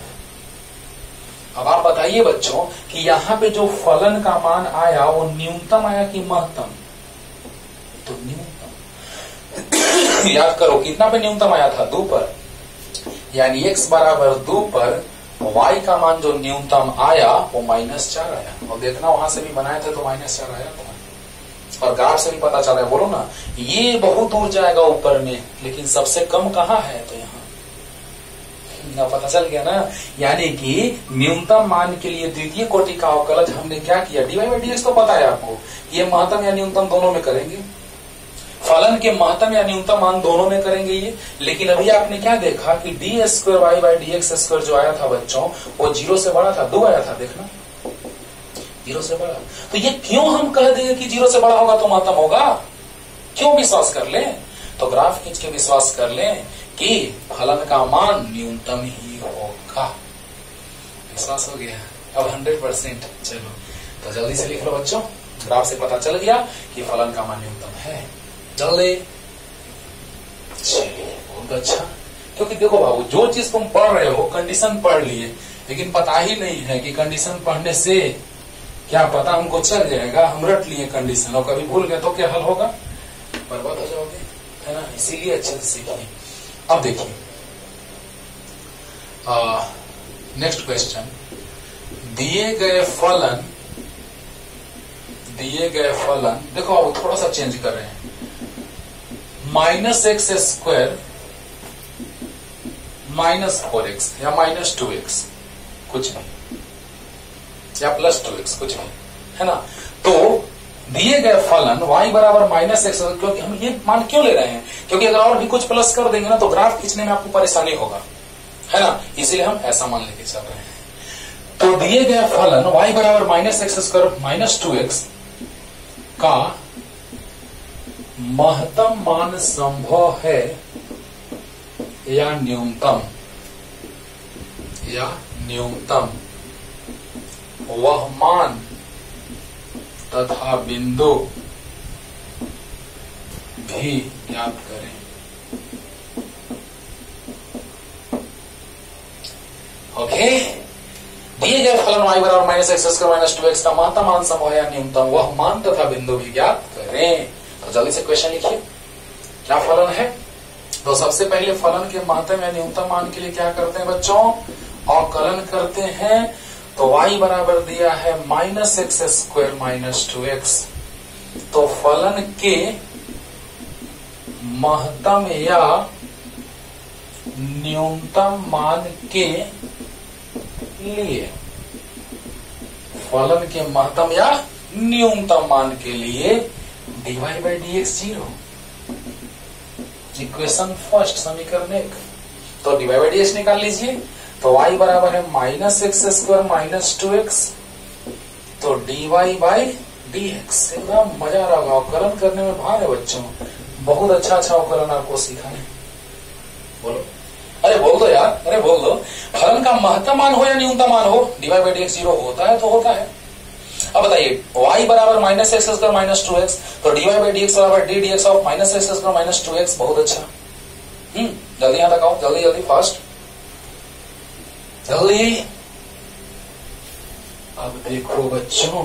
अब आप बताइए बच्चों कि यहां पे जो फलन का मान आया वो न्यूनतम आया कि महत्तम? तो न्यूनतम। याद करो कितना पे न्यूनतम आया था? 2 पर, यानी x बराबर 2 पर y का मान जो न्यूनतम आया वो -4 आया। और देखना वहां से भी बनाए थे तो -4 आया था, और ग्राफ से भी पता चला है। बोलो ना, ये बहुत दूर जाएगा ऊपर में, लेकिन सबसे कम कहाँ है? तो यहाँ ना, पता चल गया ना। यानी कि न्यूनतम मान के लिए द्वितीय कोटि का अवकलज हमने क्या किया? dy/dx तो पता है आपको, ये महत्तम या न्यूनतम दोनों में करेंगे, फलन के महत्तम या न्यूनतम मान दोनों में करेंगे ये। लेकिन अभी आपने क्या देखा कि d²y/dx² जो आया था बच्चों, वो 0 से बड़ा था, 2 आया था, देखना 0 से बड़ा। तो ये क्यों हम कह देंगे कि 0 से बड़ा होगा तो महत्तम होगा? क्यों विश्वास कर लें? तो ग्राफ खींच के विश्वास कर लें कि फलन का मान न्यूनतम ही होगा। विश्वास हो गया अब 100%। चलो तो जल्दी से लिख लो बच्चों, ग्राफ से पता चल गया कि फलन का मान न्यूनतम है। जल्दी, चलिए बहुत अच्छा। क्योंकि देखो बाबू, जो चीज तुम पढ़ रहे हो कंडीशन पढ़ लिए, लेकिन पता ही नहीं है कि कंडीशन पढ़ने से क्या पता हमको चल जाएगा। हम रट लिए कंडीशन और कभी भूल गए तो क्या हल होगा? बर्बाद हो जाओगे, है ना। इसीलिए अच्छे से सीखिए। अब देखिए नेक्स्ट क्वेश्चन, दिए गए फलन देखो अब थोड़ा सा चेंज कर रहे हैं। -x² -4x या -2x कुछ नहीं, या +2x कुछ नहीं, है ना। तो दिए गए फलन y बराबर -x, क्योंकि हम ये मान क्यों ले रहे हैं? क्योंकि अगर और भी कुछ प्लस कर देंगे ना तो ग्राफ खींचने में आपको परेशानी होगा, है ना। इसीलिए हम ऐसा मान लेके चल रहे हैं। तो दिए गए फलन y बराबर -x² -2x का महत्तम मान संभव है या न्यूनतम, वह मान तथा बिंदु भी ज्ञात करें। ओके, दिए गए फलन y बराबर -x² -2x का महत्तम मान संभव है या न्यूनतम, वह मान तथा बिंदु भी ज्ञात करें। तो जल्दी से क्वेश्चन लिखिए, क्या फलन है? तो सबसे पहले फलन के महत्तम या न्यूनतम मान के लिए क्या करते हैं बच्चों? अवकलन करते हैं। तो y बराबर दिया है -x² -2x। तो फलन के महत्तम या न्यूनतम मान के लिए, फलन के महत्तम या न्यूनतम मान के लिए dy/dx 0, इक्वेशन फर्स्ट, समीकरण 1। तो dy/dx निकाल लीजिए। तो y बराबर है -x² -2x, तो dy/dx। एकदम मजा आ रहा होगा, अवकलन करने में भार है बच्चों, बहुत अच्छा अवकलन आपको सीखा है। बोलो, अरे बोल दो यार, अरे बोल दो। फलन का महत्तम मान हो या न्यूनतम मान हो, dy/dx 0 होता है तो होता है। अब बताइए, y बराबर -x² -2x, तो dy/dx बराबर ddx ऑफ -x² -2x। बहुत अच्छा। जल्दी यहां तक आओ, जल्दी जल्दी, फास्ट, जल्दी। अब देखो बच्चों,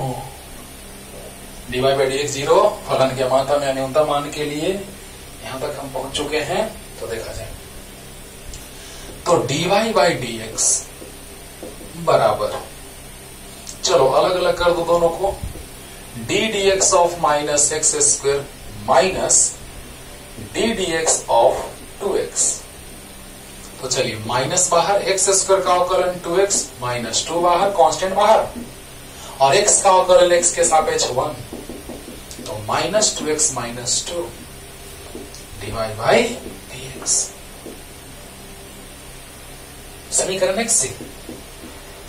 dy/dx 0, फलन के महत्तम या न्यूनतम मान के लिए यहां तक हम पहुंच चुके हैं। तो देखा जाए तो dy/dx बराबर, चलो अलग अलग कर दो दोनों को, ddx of -x² D d x of 2x। तो चलिए माइनस बाहर, एक्स स्क्वायर का अवकलन 2x माइनस 2 बाहर, कांस्टेंट बाहर, और x का अवकलन x के सापेक्ष 1, तो minus 2x minus 2 divide by dx। समीकरण 1 से,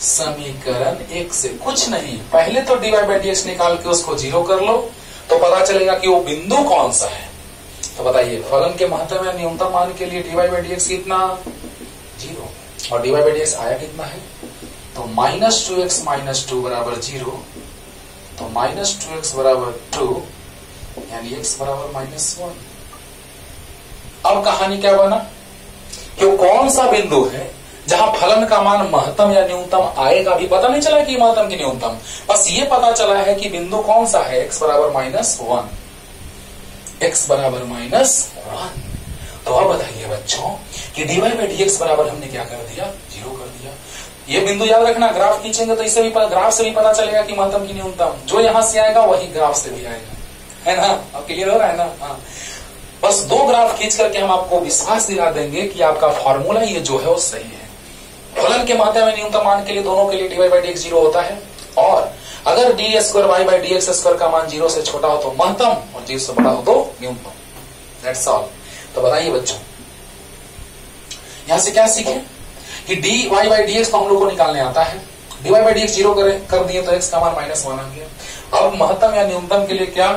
समीकरण 1 से कुछ नहीं, पहले तो डिवाइड बाई dx निकाल के उसको 0 कर लो तो पता चलेगा कि वो बिंदु कौन सा है। तो बताइए फलन के महत्तम या न्यूनतम मान के लिए डिवाइड बाई dx कितना, 0, और डिवाइड बाई dx आया कितना है, तो माइनस 2x माइनस 2 बराबर 0, तो माइनस 2x बराबर 2 यानी x बराबर माइनस 1। अब कहानी क्या बना कि वो कौन सा बिंदु है जहां फलन का मान महत्तम या न्यूनतम आएगा भी पता नहीं चला कि महत्तम की न्यूनतम, बस ये पता चला है कि बिंदु कौन सा है, x बराबर माइनस 1, x बराबर माइनस 1। तो अब बताइए बच्चों कि डिवाइड बाई dx बराबर हमने क्या कर दिया, 0 कर दिया। ये बिंदु याद रखना, ग्राफ खींचेंगे तो इससे भी ग्राफ से भी पता चलेगा कि महत्तम की न्यूनतम, जो यहां से आएगा वही ग्राफ से भी आएगा, है ना। अब क्लियर हो रहा है ना। हाँ, बस 2 ग्राफ खींच करके हम आपको विश्वास दिला देंगे कि आपका फॉर्मूला ये जो है वो सही है। फलन के महत्तम या न्यूनतम मान के लिए दोनों के लिए डिवाइड बाई dx 0 होता है, और अगर d square y by d x square का मान 0 से छोटा हो तो महत्तम और 0 से बड़ा हो तो न्यूनतम। That's all. तो बताइए बच्चों यहां से क्या सीखे कि d y by d x तो हम लोग को निकालने आता है, d y by d x 0 कर दिए तो एक्स का मान माइनस 1 आ गया। अब महत्तम या न्यूनतम के लिए क्या,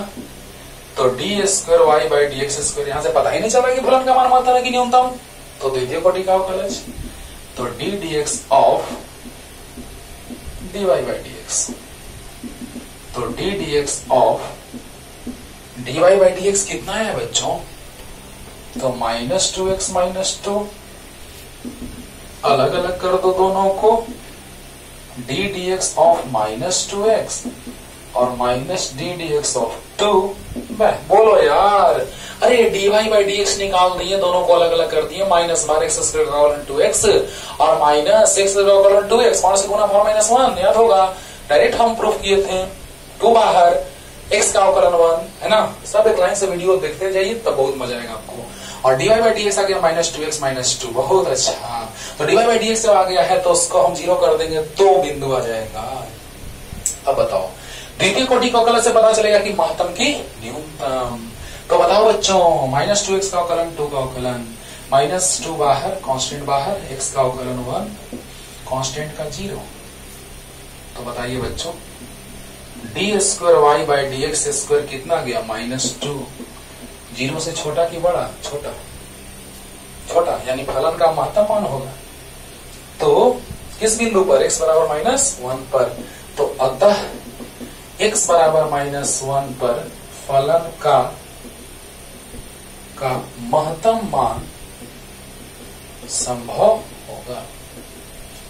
तो d square y by d x square, यहां से पता ही नहीं चला कि फलन का मान महत्तम है कि न्यूनतम, तो द्वितीय कोटि का अवकलज, तो d d x of d y by d x, तो d d x of d y by d x कितना है बच्चों, तो माइनस 2x माइनस 2, अलग अलग कर दो दोनों को, d d x of minus 2x और minus d d x of 2। बोलो यार, अरे d y by d x निकाल दिए, दोनों को अलग अलग कर दिए, माइनस बार एक्स स्क्वायर का अवकलन 2x और माइनस एक्स का अवकलन 2x, 5 से गुना 4 माइनस 1, याद होगा डायरेक्ट हम प्रूफ किए थे, 2 बाहर x का अवकलन 1, है ना। सब एक लाइन से वीडियो देखते जाइए तब बहुत मजा आएगा आपको। और डीवाई बाई डी एक्स आ गया माइनस 2x माइनस 2, बहुत अच्छा। तो डीवाई बाई डी एक्स आ गया है तो उसको हम 0 कर देंगे तो बिंदु आ जाएगा। अब बताओ द्वितीय कोटि का अवकलन से पता चलेगा कि महत्तम की न्यूनतम। तो बताओ बच्चों माइनस 2x का अवकलन 2 का अवकलन, माइनस 2 बाहर कांस्टेंट बाहर, x का अवकलन 1 कांस्टेंट का 0। तो बताइए बच्चों d square y by d x square कितना गया, माइनस 2, 0 से छोटा कि बड़ा, छोटा, छोटा यानी फलन का महत्तम मान होगा। तो किस बिंदु पर, x बराबर माइनस 1 पर, तो अतः x बराबर माइनस 1 पर फलन का महत्तम मान संभव होगा।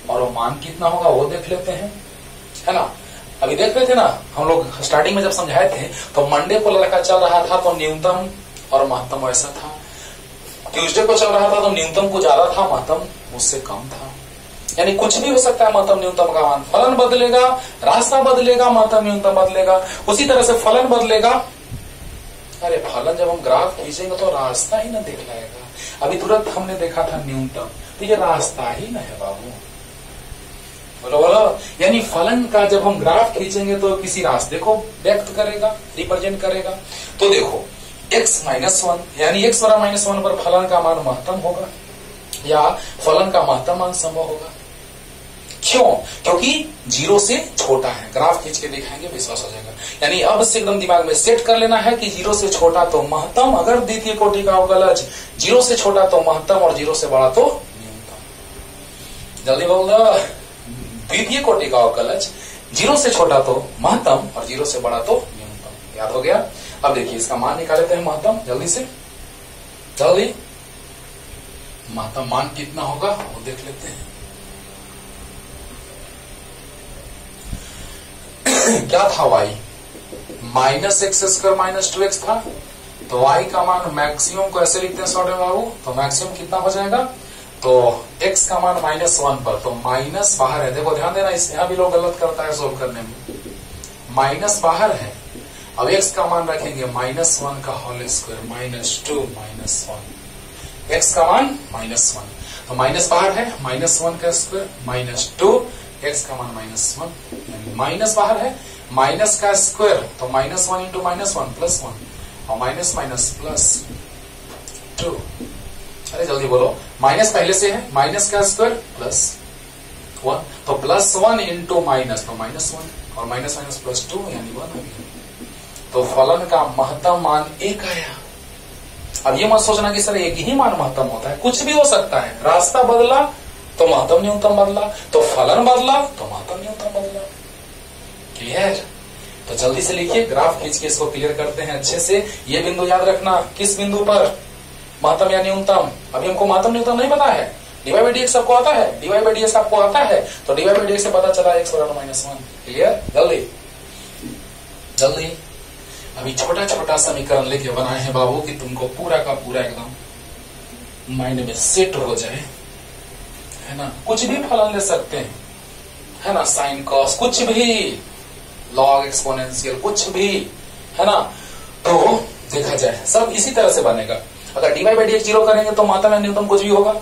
और वो मान कितना होगा वो देख लेते हैं, है ना। अभी देख रहे थे ना हम लोग स्टार्टिंग में जब समझाए थे, तो मंडे को लड़का चल रहा था तो न्यूनतम और महत्तम ऐसा था, ट्यूसडे को चल रहा था तो न्यूनतम को ज्यादा था, महत्तम उससे कम था। यानी कुछ भी हो सकता है महत्तम न्यूनतम का मान, फलन बदलेगा, रास्ता बदलेगा, महत्तम न्यूनतम बदलेगा। उसी तरह से फलन बदलेगा, अरे फलन जब हम ग्राफ खींचेंगे तो रास्ता ही ना दिखलाएगा। अभी तुरंत हमने देखा था न्यूनतम, तो ये रास्ता ही ना है बाबू, बोलो बोलो। यानी फलन का जब हम ग्राफ खींचेंगे तो किसी रास्ते को व्यक्त करेगा, रिप्रेजेंट करेगा। तो देखो x माइनस 1 यानी x बराबर माइनस 1 पर फलन का मान महत्तम होगा या फलन का महत्तम मान संभव होगा। क्यों? क्योंकि 0 से छोटा है। ग्राफ खींच के दिखाएंगे विश्वास हो जाएगा। यानी अब से एकदम दिमाग में सेट कर लेना है कि 0 से छोटा तो महत्तम, अगर द्वितीय कोटि का अवकलज 0 से छोटा तो महत्तम और 0 से बड़ा तो न्यूनतम। जल्दी बोल दो, द्वितीय कोटि का अवकलज 0 से छोटा तो महत्तम और 0 से बड़ा तो न्यूनतम। याद हो गया। अब देखिए इसका मान निकाल लेते हैं महत्तम, जल्दी से जल्दी। महत्तम मान कितना होगा वो देख लेते हैं। क्या था y, minus x square minus 2x था, तो y का मान मैक्सिमम को ऐसे लिखते हैं शॉर्ट में बाबू, तो मैक्सिमम कितना हो जाएगा, तो x का मान माइनस 1 पर, तो माइनस बाहर है। देखो ध्यान देना, इस यहां भी लोग गलत करता है सोल्व करने में, माइनस बाहर है अब x का मान रखेंगे -1 का होल स्क्वायर -2 -1, x का मान -1, तो माइनस बाहर है, -1 का स्क्वायर -2, x का मान -1, यानी माइनस बाहर है, माइनस का स्क्वायर तो -1 इंटू -1 +1 और माइनस माइनस +2। अरे जल्दी बोलो, माइनस पहले से है, माइनस का स्क्वायर +1 तो +1 इंटू माइनस तो -1 और माइनस माइनस +2 यानी 1 आ गया। तो फलन का महत्तम मान 1 आया। अब ये मत सोचना कि सर एक ही मान महत्तम होता है, कुछ भी हो सकता है। रास्ता बदला तो महत्तम न्यूनतम बदला, तो फलन बदला तो महत्तम न्यूनतम बदला। क्लियर? तो जल्दी से लिखिए, ग्राफ खींच के इसको क्लियर करते हैं अच्छे से। ये बिंदु याद रखना, किस बिंदु पर महत्तम या न्यूनतम। अभी हमको महत्तम न्यूनतम नहीं पता है, डीवाई बाई डीएक्स आपको आता है, डीवाई बाई डीएक्स आपको आता है, तो डीवाई बाई डीएक्स से पता चला x बराबर -1। क्लियर? जल्दी जल्दी। अभी छोटा छोटा समीकरण लेके बनाए हैं बाबू कि तुमको पूरा का पूरा एकदम माइंड में सेट हो जाए, है ना। कुछ भी फलन ले सकते हैं, है ना, साइन कॉस कुछ भी, लॉग एक्सपोनेंशियल कुछ भी, है ना। तो देखा जाए सब इसी तरह से बनेगा। अगर डीवाई बाई डीएक्स 0 करेंगे तो महत्तम या न्यूनतम कुछ भी होगा,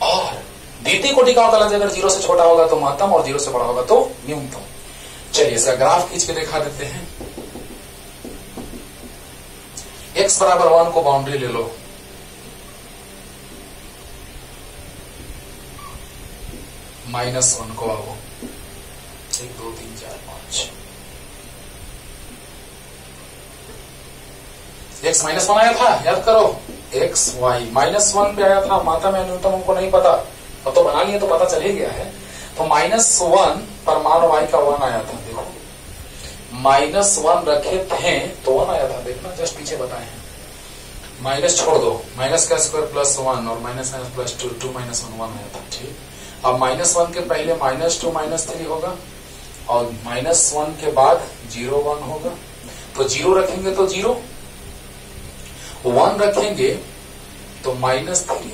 और द्वितीय कोटि का अवकलज अगर 0 से छोटा होगा तो महत्तम और 0 से बड़ा होगा तो न्यूनतम। चलिए इसका ग्राफ खींच के दिखा देते हैं। x बराबर 1 को बाउंड्री ले लो, -1 को आओ, 1 2 3 4 5, x -1 आया था, याद करो, x y -1 पे आया था, महत्तम या न्यूनतम हमको नहीं पता, अब तो बना लिए तो पता चल ही गया है। तो -1 पर मान y का 1 आया था, देखो -1 रखे थे तो 1 आया था, देखना जस्ट पीछे बताए हैं। माइनस छोड़ दो, माइनस का स्क्वायर +1 और माइनस माइनस +2 2 -1 1 आया था, ठीक। अब -1 के पहले -2 -3 होगा और -1 के बाद 0 1 होगा, तो 0 रखेंगे तो 0, 1 रखेंगे तो -3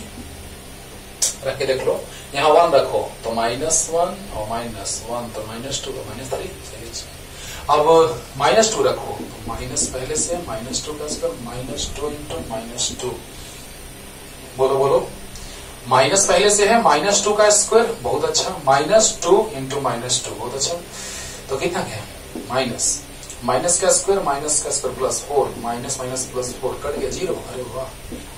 रख के देख लो, यहाँ 1 रखो तो -1 और -1 तो -2 तो -3, अब -2 रखो तो माइनस पहले से -2 का स्क्वायर -2 इंटू -2, बोलो बोलो, माइनस पहले से है -2 का स्क्वायर, बहुत अच्छा, -2 इंटू -2 बहुत अच्छा, तो कितना क्या माइनस का स्क्वायर +4 माइनस माइनस +4 कट गया 0। अरे वाह।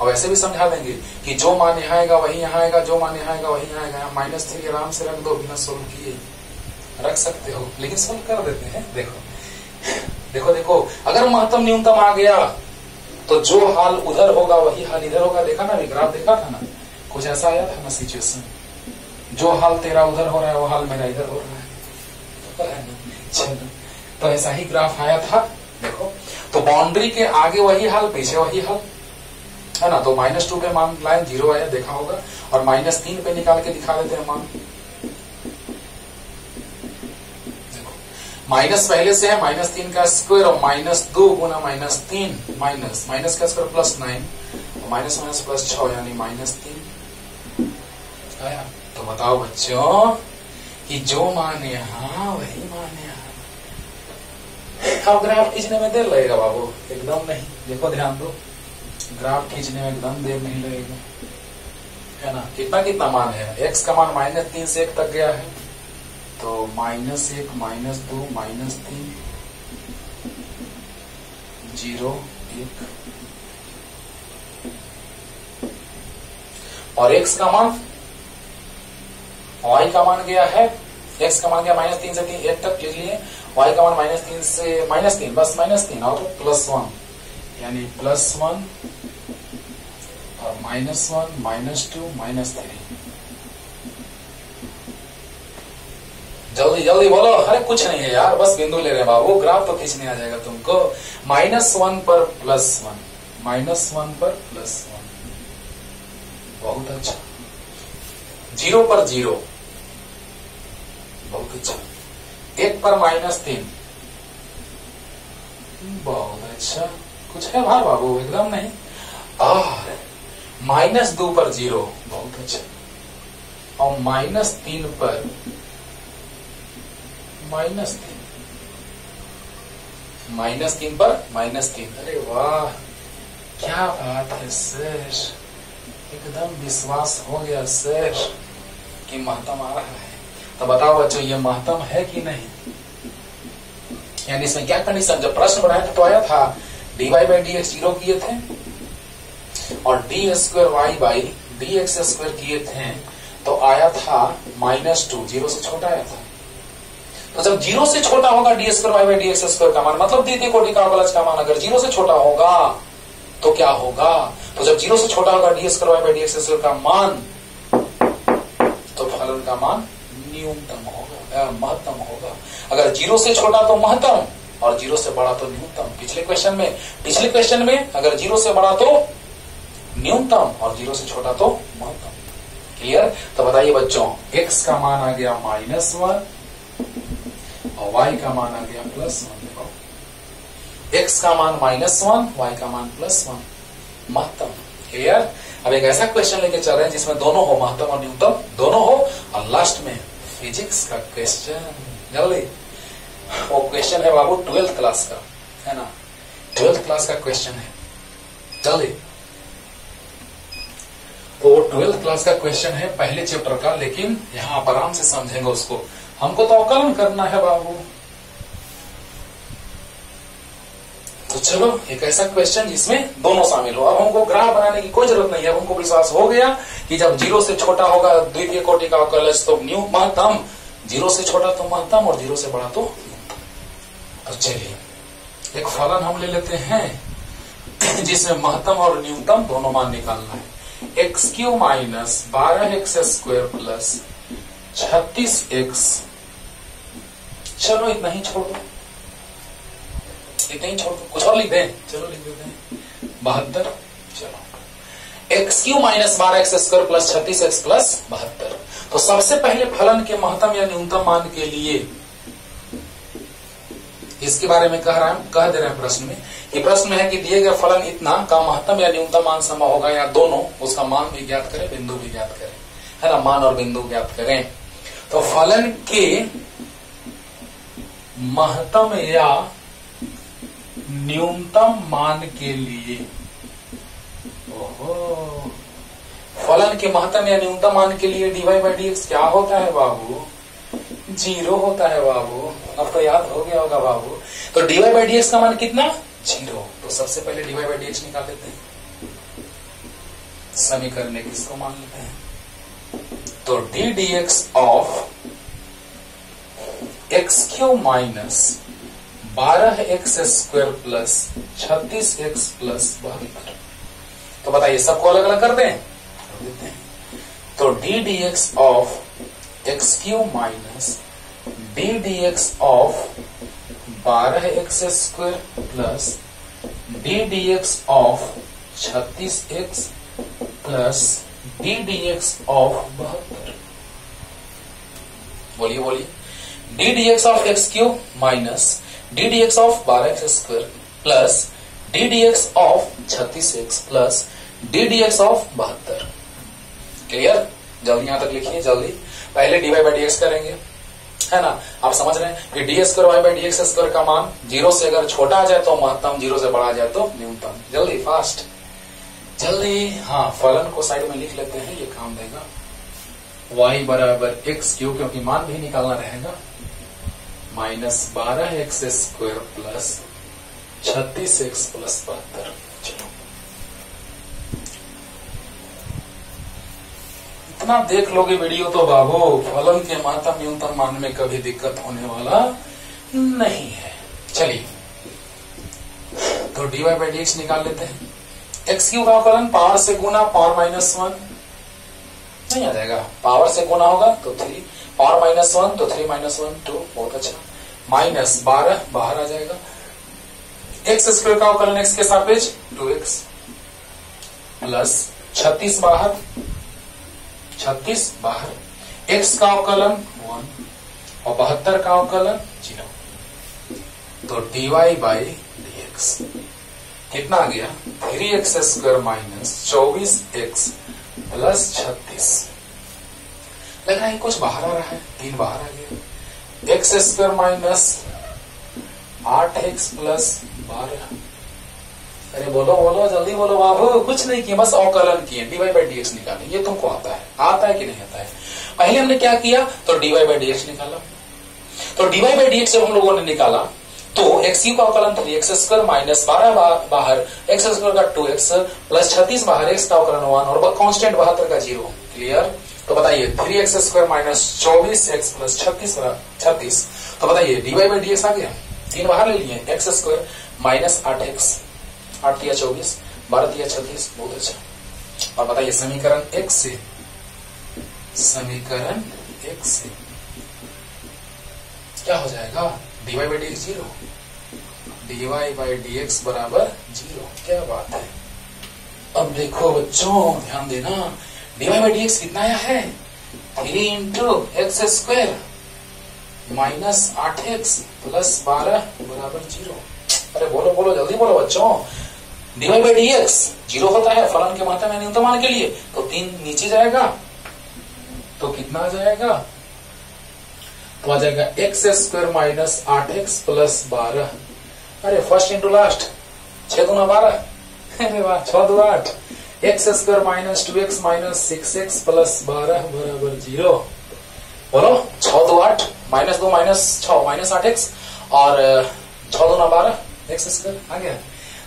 अब ऐसे भी समझा देंगे कि जो मान यहाँ आएगा वही यहाँ आएगा, जो मान यहाँ आएगा वही यहाँ आएगा। -3 आराम से रख दो बिना सोल्व किए, रख सकते हो, लेकिन सोल्व कर देते हैं। देखो देखो देखो, अगर महत्तम न्यूनतम आ गया तो जो हाल उधर होगा वही हाल इधर होगा। देखा ना, अभी ग्राफ देखा था ना, कुछ ऐसा आया था ना सिचुएशन, जो हाल तेरा उधर हो रहा है वो हाल मेरा इधर हो रहा है, चलो तो ऐसा ही ग्राफ आया था। देखो तो बाउंड्री के आगे वही हाल पीछे वही हाल, है ना। तो -2 पे मान लाए 0 आया, देखा होगा, और -3 पे निकाल के दिखा देते हैं मान। माइनस पहले से है, -3 का स्क्वायर और -2 गुना -3 माइनस का स्क्वायर +9 माइनस माइनस +6 यानी -3 आया। तो बताओ बच्चों कि जो मान यहाँ वही मान यहाँ। अब ग्राफ खींचने में देर लगेगा बाबू? एकदम नहीं, देखो ध्यान दो, ग्राफ खींचने में एकदम देर नहीं लगेगा, है ना। कितना कितना मान है, x का मान -3 से 1 तक गया है, तो -1 -2 -3 0 1, और x का मान y का मान गया है, x का मान गया -3 से 1 तक, इसलिए y का मान -3 से -3 बस -3 और +1 यानी +1 और -1 -2 -3। जल्दी जल्दी बोलो, अरे कुछ नहीं है यार, बस बिंदु ले रहे हैं बाबू, ग्राफ तो खींचने आ जाएगा तुमको। -1 पर +1 -1 पर +1 बहुत अच्छा, 0 पर 0 बहुत अच्छा, 1 पर -3 बहुत अच्छा, कुछ है भार बाबू? एकदम नहीं। और -2 पर 0 बहुत अच्छा, और -3 पर -3 -3 पर -3। अरे वाह क्या बात है सर, एकदम विश्वास हो गया सर कि महत्तम आ रहा है। तो बताओ बच्चों ये महत्तम है कि नहीं? यानी इसमें क्या कंडीशन, जब प्रश्न बनाया तो आया था dy बाई डी एक्स 0 किए थे और d square y by d x square किए थे, तो आया था -2, 0 से छोटा आया था। तो जब 0 से छोटा होगा d square y by d x square का मान, मतलब द्वितीय कोटि का अवकलज का मान अगर 0 से छोटा होगा तो क्या होगा? तो जब 0 से छोटा होगा d square y by d x square का मान, तो फलन का मान न्यूनतम होगा, महत्तम होगा। अगर 0 से छोटा तो महत्तम और 0 से बड़ा तो न्यूनतम। पिछले क्वेश्चन में अगर 0 से बड़ा तो न्यूनतम और 0 से छोटा तो महत्तम। क्लियर? तो बताइए बच्चों, x का मान आ गया -1 और y का मान आ गया +1। देखो x का मान -1, y का मान +1, महत्तम। क्लियर? अब एक ऐसा क्वेश्चन लेके चल रहे हैं जिसमें दोनों हो, महत्तम और न्यूनतम दोनों हो, और लास्ट में फिजिक्स का क्वेश्चन। जल्दी, वो क्वेश्चन है बाबू 12th क्लास का, है ना? 12th क्लास का क्वेश्चन है। जल्दी, तो 12th क्लास का क्वेश्चन है पहले चैप्टर का, लेकिन यहां आप आराम से समझेंगे उसको। हमको तो अवकलन करना है बाबू। तो चलो एक ऐसा क्वेश्चन जिसमें दोनों शामिल हो। अब हमको ग्राफ बनाने की कोई जरूरत नहीं है, अब हमको विश्वास हो गया कि जब 0 से छोटा होगा द्वितीय कोटि का अवकलज तो महत्तम, 0 से छोटा तो महत्तम और 0 से बड़ा तो न्यूनतम। अब चलिए एक फलन हम ले लेते हैं जिसमें महत्तम और न्यूनतम दोनों मान निकालना है। x³ minus 12x square plus 36x, चलो इतना ही छोड़ दो, इतना ही छोड़ दो, कुछ और लिख दें, चलो लिख देते हैं 72। चलो x³ minus 12x square plus 36x plus 72। तो सबसे पहले फलन के महत्तम या न्यूनतम मान के लिए इसके बारे में कह दे रहे हैं प्रश्न में, कि प्रश्न में है कि दिए गए फलन इतना का महत्तम या न्यूनतम मान समा होगा या दोनों, उसका मान भी ज्ञात करें, बिंदु भी ज्ञात करें, है ना? मान और बिंदु ज्ञात करें। तो फलन के महत्तम या न्यूनतम मान के लिए, ओहो, फलन के महत्तम या न्यूनतम मान के लिए dy बाई डी एक्स क्या होता है बाबू? 0 होता है बाबू। अब तो याद हो गया होगा बाबू। तो dy बाई डी एक्स का मान कितना? 0। तो सबसे पहले dy बाई डी एक्स निकाल लेते हैं, समीकरण में किसको मान लेते हैं? तो d dx of x³ minus 12x square plus 36x plus 72। तो बताइए सबको अलग अलग कर दें, देते हैं। तो d dx of x³ minus d dx of 12x square plus d dx of 36x plus d dx of 72। बोलिए बोलिए, d dx of x³ minus d dx of 12x square plus d dx of 36x plus d dx of 72। Clear? जल्दी यहां तक लिखिए, जल्दी। पहले dy बाई डी एक्स करेंगे, है ना? आप समझ रहे हैं कि d square y by d x square का मान 0 से अगर छोटा आ जाए तो महत्तम, 0 से बड़ा आ जाए तो न्यूनतम। जल्दी, फास्ट, जल्दी। हाँ, फलन को साइड में लिख लेते हैं, ये काम देगा। y बराबर x³ क्योंकि मान भी निकालना रहेगा, minus 12x square plus 36x plus 72। चलो इतना देख लोगे वीडियो तो बाबू फलन के महत्तम न्यूनतम मान में कभी दिक्कत होने वाला नहीं है। चलिए तो dy बाई डी एक्स निकाल लेते हैं। x³ का फलन पावर से गुना पावर -1 नहीं आ जाएगा, पावर से गुना होगा तो 3, पावर -1 तो 3 -1 2, बहुत अच्छा। माइनस 12 बाहर आ जाएगा, x स्क्वायर का अवकलन x के सापेक्ष 2x प्लस 36 बाहर, 36 बाहर, x का अवकलन 1 और 72 का अवकलन 0। तो dy बाई डी एक्स कितना आ गया? 3x square minus 24x plus 36। लग रहा है कुछ बाहर आ रहा है, 3 बाहर आ गया। x square minus 8x plus 12। अरे बोलो बोलो जल्दी बोलो बाबू, कुछ नहीं किया, बस अवकलन किए, dy बाई डी एक्स निकाले। ये तुमको आता है कि नहीं आता है? पहले हमने क्या किया, तो dy बाई डी एक्स निकाला। तो dy बाई डी एक्स जब हम लोगों ने निकाला तो x का अवकलन 3x स्क्वायर माइनस 12 बाहर x स्क्वायर का 2x प्लस 36 बाहर x का अवकलन 1 और कांस्टेंट 72 का 0। क्लियर? तो बताइए 3x square minus 24x plus 36। तो बताइए dy बाई डी एक्स आ गया, 3 बाहर ले लिए, x स्क्वायर माइनस 8x, 8 या 24, 12 या 36। बहुत अच्छा। और बताइए समीकरण x से क्या हो जाएगा, dy by d x 0, dy by d x बराबर 0। क्या बात है। अब देखो बच्चों ध्यान देना, dy बाई डी एक्स कितना आया है, 3 into x square minus 8x plus 12 बराबर 0। अरे बोलो बोलो जल्दी बोलो बच्चों, dy बाई डी एक्स 0 होता है फलन के महत्तम या न्यूनतम मान के लिए, तो 3 नीचे जाएगा तो कितना आ जाएगा, तो आ जाएगा x square minus 8x plus 12। अरे फर्स्ट इंटू लास्ट, 6 दूना 12, अरे वाह 6 दो 8, x square minus 2x minus 6x plus 12 बराबर 0। बोलो 6 दो 8, माइनस 2 माइनस 6 माइनस 8x और 6 दूना 12 एक्स स्क्वायर आ गया।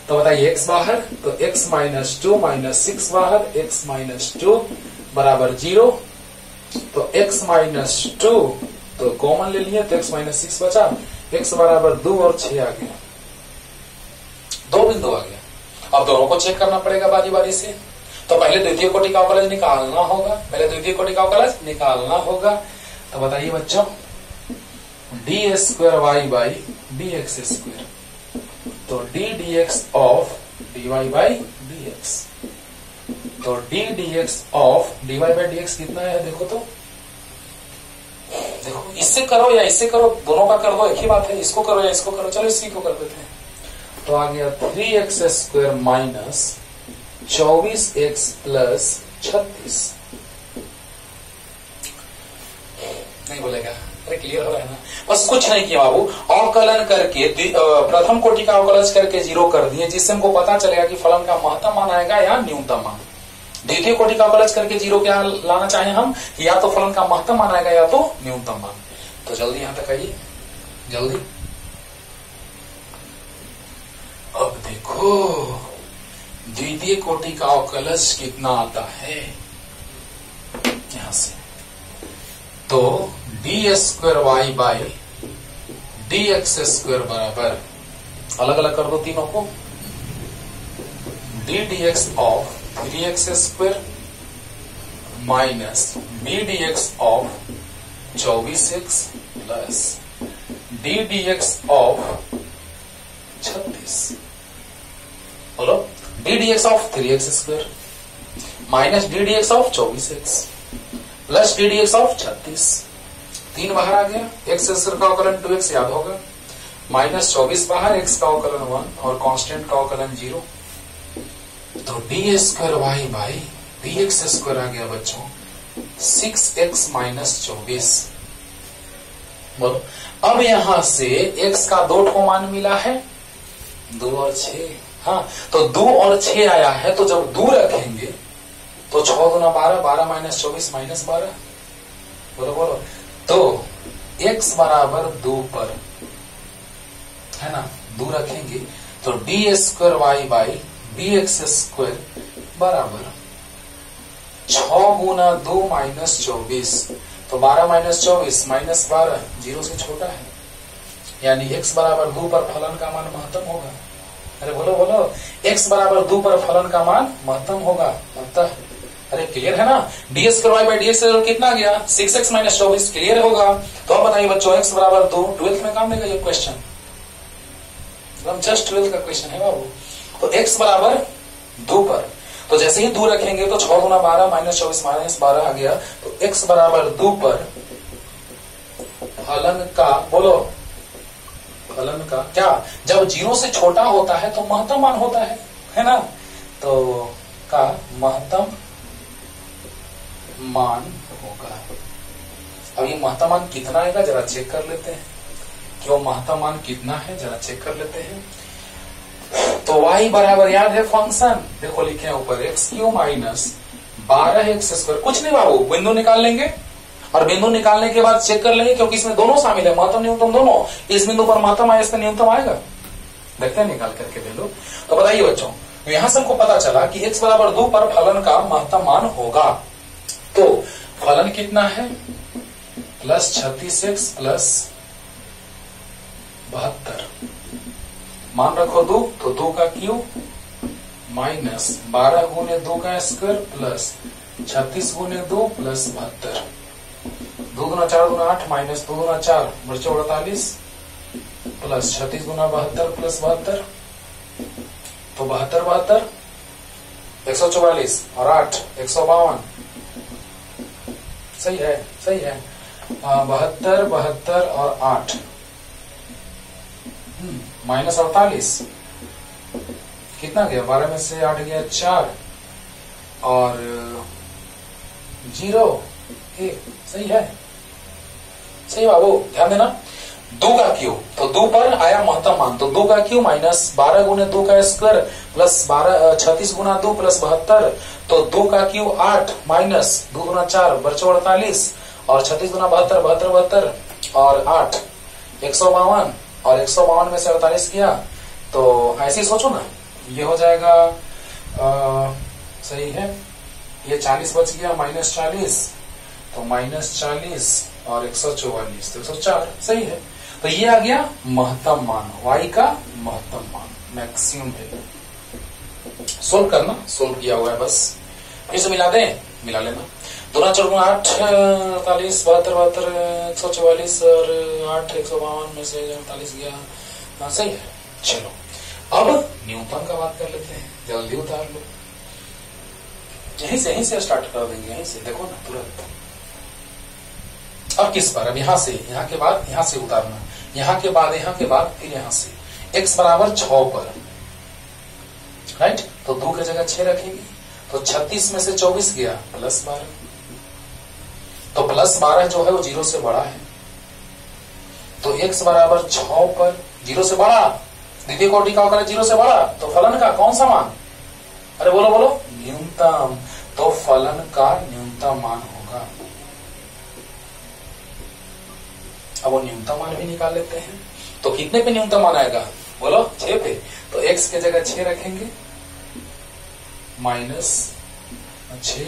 तो बताइए x बाहर, तो x माइनस 2 माइनस 6 बाहर, x माइनस 2 बराबर 0। तो x माइनस 2 तो कॉमन ले लिए, तो x माइनस 6 बचा, x बराबर 2 और 6 आ गया, 2 बिंदु आ गया। अब दोनों को चेक करना पड़ेगा बारी बारी से। तो पहले द्वितीय कोटि का अवकलज निकालना होगा, तो बताइए बच्चों d square y by d x square, तो d d x of d y by d x, तो d d x of d y by d x कितना है, देखो तो, देखो इससे करो या इससे करो, दोनों का कर दो एक ही बात है, इसको करो या इसको करो, चलो इसी को कर देते हैं। तो आ गया 3x square minus 24x plus 36। नहीं बोलेगा, अरे क्लियर हो रहा है ना? बस कुछ नहीं किया बाबू, अवकलन करके प्रथम कोटि का अवकलन करके 0 कर दिए, जिससे हमको पता चलेगा कि फलन का महत्तम मान आएगा या न्यूनतम मान। द्वितीय कोटि का अवकलन करके 0 क्या लाना चाहे हम, या तो फलन का महत्तम मान आएगा या तो न्यूनतम मान। तो जल्दी यहां तक आइए जल्दी। अब देखो द्वितीय कोटि का अवकलज कितना आता है यहां से, तो d square y by d x square बराबर, अलग अलग कर दो तीनों को, d d x of 3x square minus d d x of 24x plus d d x of 36। बोलो d d x of 3x square minus d d x of 24x plus d d x of 36। 3 बाहर आ गया, एक्स स्क्वायर का अवकलन 2x याद होगा, माइनस 24 बाहर, x का अवकलन 1 और कांस्टेंट का अवकलन 0। तो d square y by d x square आ गया बच्चों 6x माइनस 24। बोलो अब यहां से x का 2 ठो मान मिला है, 2 और 6। हाँ तो 2 और 6 आया है, तो जब 2 रखेंगे तो 6 दूना 12, 12 माइनस 24 माइनस 12। बोलो बोलो, तो x बराबर 2 पर है ना, 2 रखेंगे तो d square y by d x square बराबर 6 गुना 2 माइनस 24, तो 12 माइनस 24 माइनस 12 0 से छोटा है, यानी x बराबर 2 पर फलन का मान महत्तम होगा। अरे बोलो बोलो, x बराबर 2 पर फलन का मान महत्तम होगा, अतः अरे क्लियर है ना, d square y by d x कितना गया 6x माइनस 24, क्लियर होगा। तो अब बताइए बच्चों x बराबर 2, 12th में काम लेगा ये क्वेश्चन, जस्ट 12th का क्वेश्चन है बाबू। तो x बराबर 2 पर, तो जैसे ही 2 रखेंगे तो 6 गुना 12 माइनस 24 माइनस 12 आ गया, तो x बराबर 2 पर फलन का, बोलो फलन का क्या, जब 0 से छोटा होता है तो महत्तम मान होता है ना, तो का महत्तम मान होगा। अब ये महत्तम मान कितना आएगा जरा चेक कर लेते हैं। कि वो महत्तम मान कितना है, जरा चेक कर लेते हैं। तो y बराबर याद है फंक्शन, देखो लिखे हैं ऊपर x³ माइनस 12x²। कुछ नहीं बाबू, बिंदु निकाल लेंगे और बिंदु निकालने के बाद चेक कर लेंगे, क्योंकि इसमें दोनों शामिल है, महत्तम न्यूनतम दोनों। इस बिंदु पर महत्तम आया, इस पर न्यूनतम आएगा, देखते हैं निकाल करके बिंदु। तो बताइए बच्चों, यहां से हमको पता चला कि x बराबर 2 पर फलन का महत्तम मान होगा। तो फलन कितना है, प्लस 36x प्लस 72, मान रखो 2, तो 2 का क्यूब माइनस 12 गुने 2 का स्क्वायर प्लस 36 गुने 2 प्लस 72, 2 गुना 4 गुना 8 माइनस 2 गुना 4 बच्चों 48 प्लस 36 गुना 72 प्लस 72, तो 72 144 और 8 152, सही है, सही है। 72 और 8 माइनस 48 कितना गया, 12 में से 8 गया 4 और 0 1, सही है, सही बाबू, ध्यान देना। 2 का क्यूब, तो 2 पर आया महत्तम मान, तो 2 का क्यूब माइनस 12 गुने 2 का स्क्वायर प्लस 36 गुना 2 प्लस 72, तो 2 का क्यूब 8 माइनस 2 गुना 4 बच्चों 48 और 36 गुना 72 72 और 8 152 और 152 में से 48 किया, तो ऐसे ही सोचो ना, ये हो जाएगा सही है, ये 40 बच गया माइनस 40, तो माइनस 40 और 144 तो 104, सही है। तो ये आ गया महत्तम मान, y का महत्तम मान, मैक्सिमम है। सोल्व करना, सोल्व किया हुआ है, बस फिर से मिला दें, मिला लेना। 2 4 8 48 72 144 और 8 152 में से 48 गया, हाँ सही है। चलो अब न्यूनतम का बात कर लेते हैं, जल्दी उतार लो, यहीं से स्टार्ट कर देंगे, यहीं से देखो ना तुरंत। अब किस पर, अब यहां से, यहां के बाद यहां से उतारना, यहां के बाद यहां के बाद फिर यहां से। x बराबर 6 पर, राइट, तो 2 की जगह 6 रखेंगे, तो 36 में से 24 गया प्लस 12, तो प्लस 12 जो है वो 0 से बड़ा है, तो x बराबर 6 पर 0 से बड़ा, द्वितीय कोटि का अवकलज 0 से बड़ा, तो फलन का कौन सा मान, अरे बोलो बोलो, न्यूनतम, तो फलन का न्यूनतम मान होगा। अब वो न्यूनतम मान भी निकाल लेते हैं, तो कितने पे न्यूनतम मान आएगा, बोलो 6 पे, तो x के जगह 6 रखेंगे माइनस 6,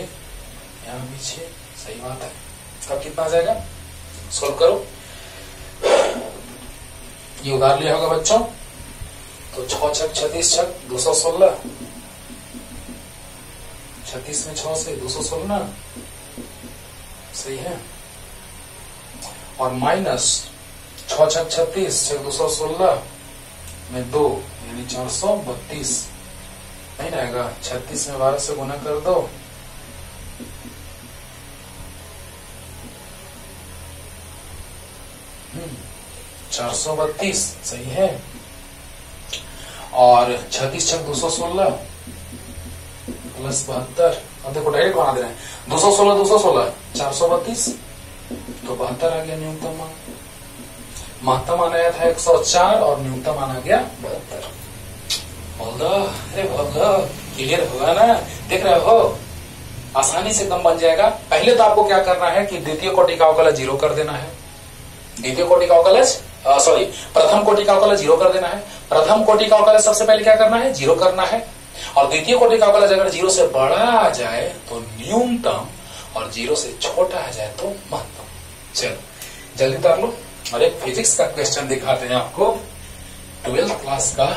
यहां भी 6, सही बात है। तब कितना आ जाएगा, सोल्व करो, ये उधार लिया होगा बच्चों, तो 6 छक 36 छक 216, 36 में 6 से 216, सही है, और माइनस 6 छक 36 छक 216 में 2 यानी 432, नहीं आएगा, 36 में 12 से गुना कर दो, चार 432, सही है, और 36 छक 216 प्लस 72, अब देखो डायरेक्ट बना दे रहे हैं, 216 216 432, तो 72 आ गया न्यूनतम मान। महत्तम मान आया था 104 और न्यूनतम मान आ गया 72। बोल दो, अरे बोल दो, क्लियर होगा ना, देख रहे हो, आसानी से एकदम बन जाएगा। पहले तो आपको क्या करना है कि द्वितीय कोटि का अवकलज 0 कर देना है, द्वितीय कोटि का अवकलज सॉरी प्रथम कोटि का अवकलज 0 कर देना है। प्रथम कोटि का अवकलज सबसे पहले क्या करना है, 0 करना है, और द्वितीय कोटि का अवकलज अगर 0 से बड़ा आ जाए तो न्यूनतम, और 0 से छोटा आ जाए तो महत्तम। चलो जल्दी उतार लो, और एक फिजिक्स का क्वेश्चन दिखाते हैं आपको 12th क्लास का,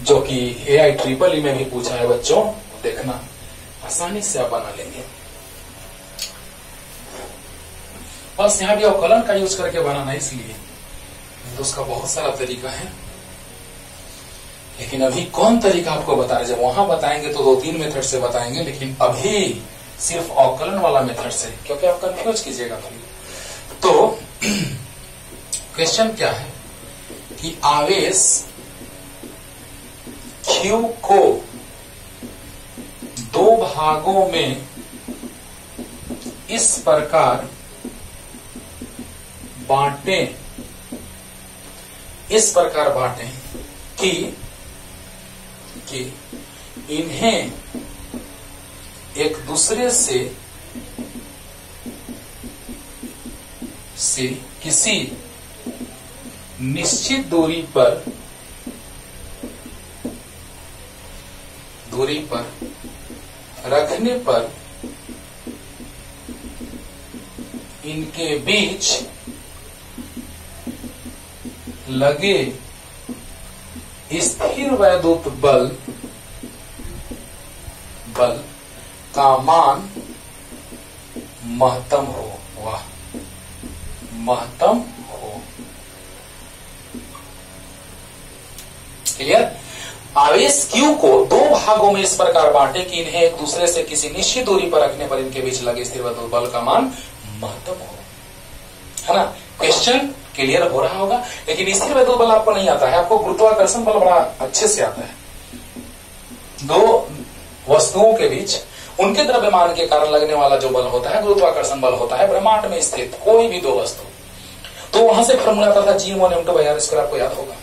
जो कि AI-EEE में भी पूछा है बच्चों, देखना आसानी से आप बना लेंगे। बस यहाँ भी अवकलन का यूज करके बनाना, इसलिए तो उसका बहुत सारा तरीका है, लेकिन अभी कौन तरीका आपको बता रहे, जब वहां बताएंगे तो 2-3 मेथड से बताएंगे, लेकिन अभी सिर्फ अवकलन वाला मेथड से, क्योंकि आप कंफ्यूज कीजिएगा फिर। तो क्वेश्चन क्या है कि आवेश Q को 2 भागों में इस प्रकार बांटे इस प्रकार बांटें कि इन्हें एक दूसरे से किसी निश्चित दूरी पर रखने पर इनके बीच लगे स्थिर वैद्युत बल का मान महत्तम हो। वाह, महत्तम हो। क्लियर? आवेश Q को दो भागों में इस प्रकार बांटे कि इन्हें एक दूसरे से किसी निश्चित दूरी पर रखने पर इनके बीच लगे स्थिर वैद्युत बल का मान महत्तम हो। है ना? क्वेश्चन क्लियर हो रहा होगा। लेकिन स्थिर वैद्युत बल आपको नहीं आता है, आपको गुरुत्वाकर्षण बल बड़ा अच्छे से आता है। दो वस्तुओं के बीच उनके द्रव्यमान के कारण लगने वाला जो बल होता है गुरुत्वाकर्षण बल होता है। ब्रह्मांड में स्थित कोई भी दो वस्तु, तो वहां से फॉर्मूला आता था G1m2/r², आपको याद होगा।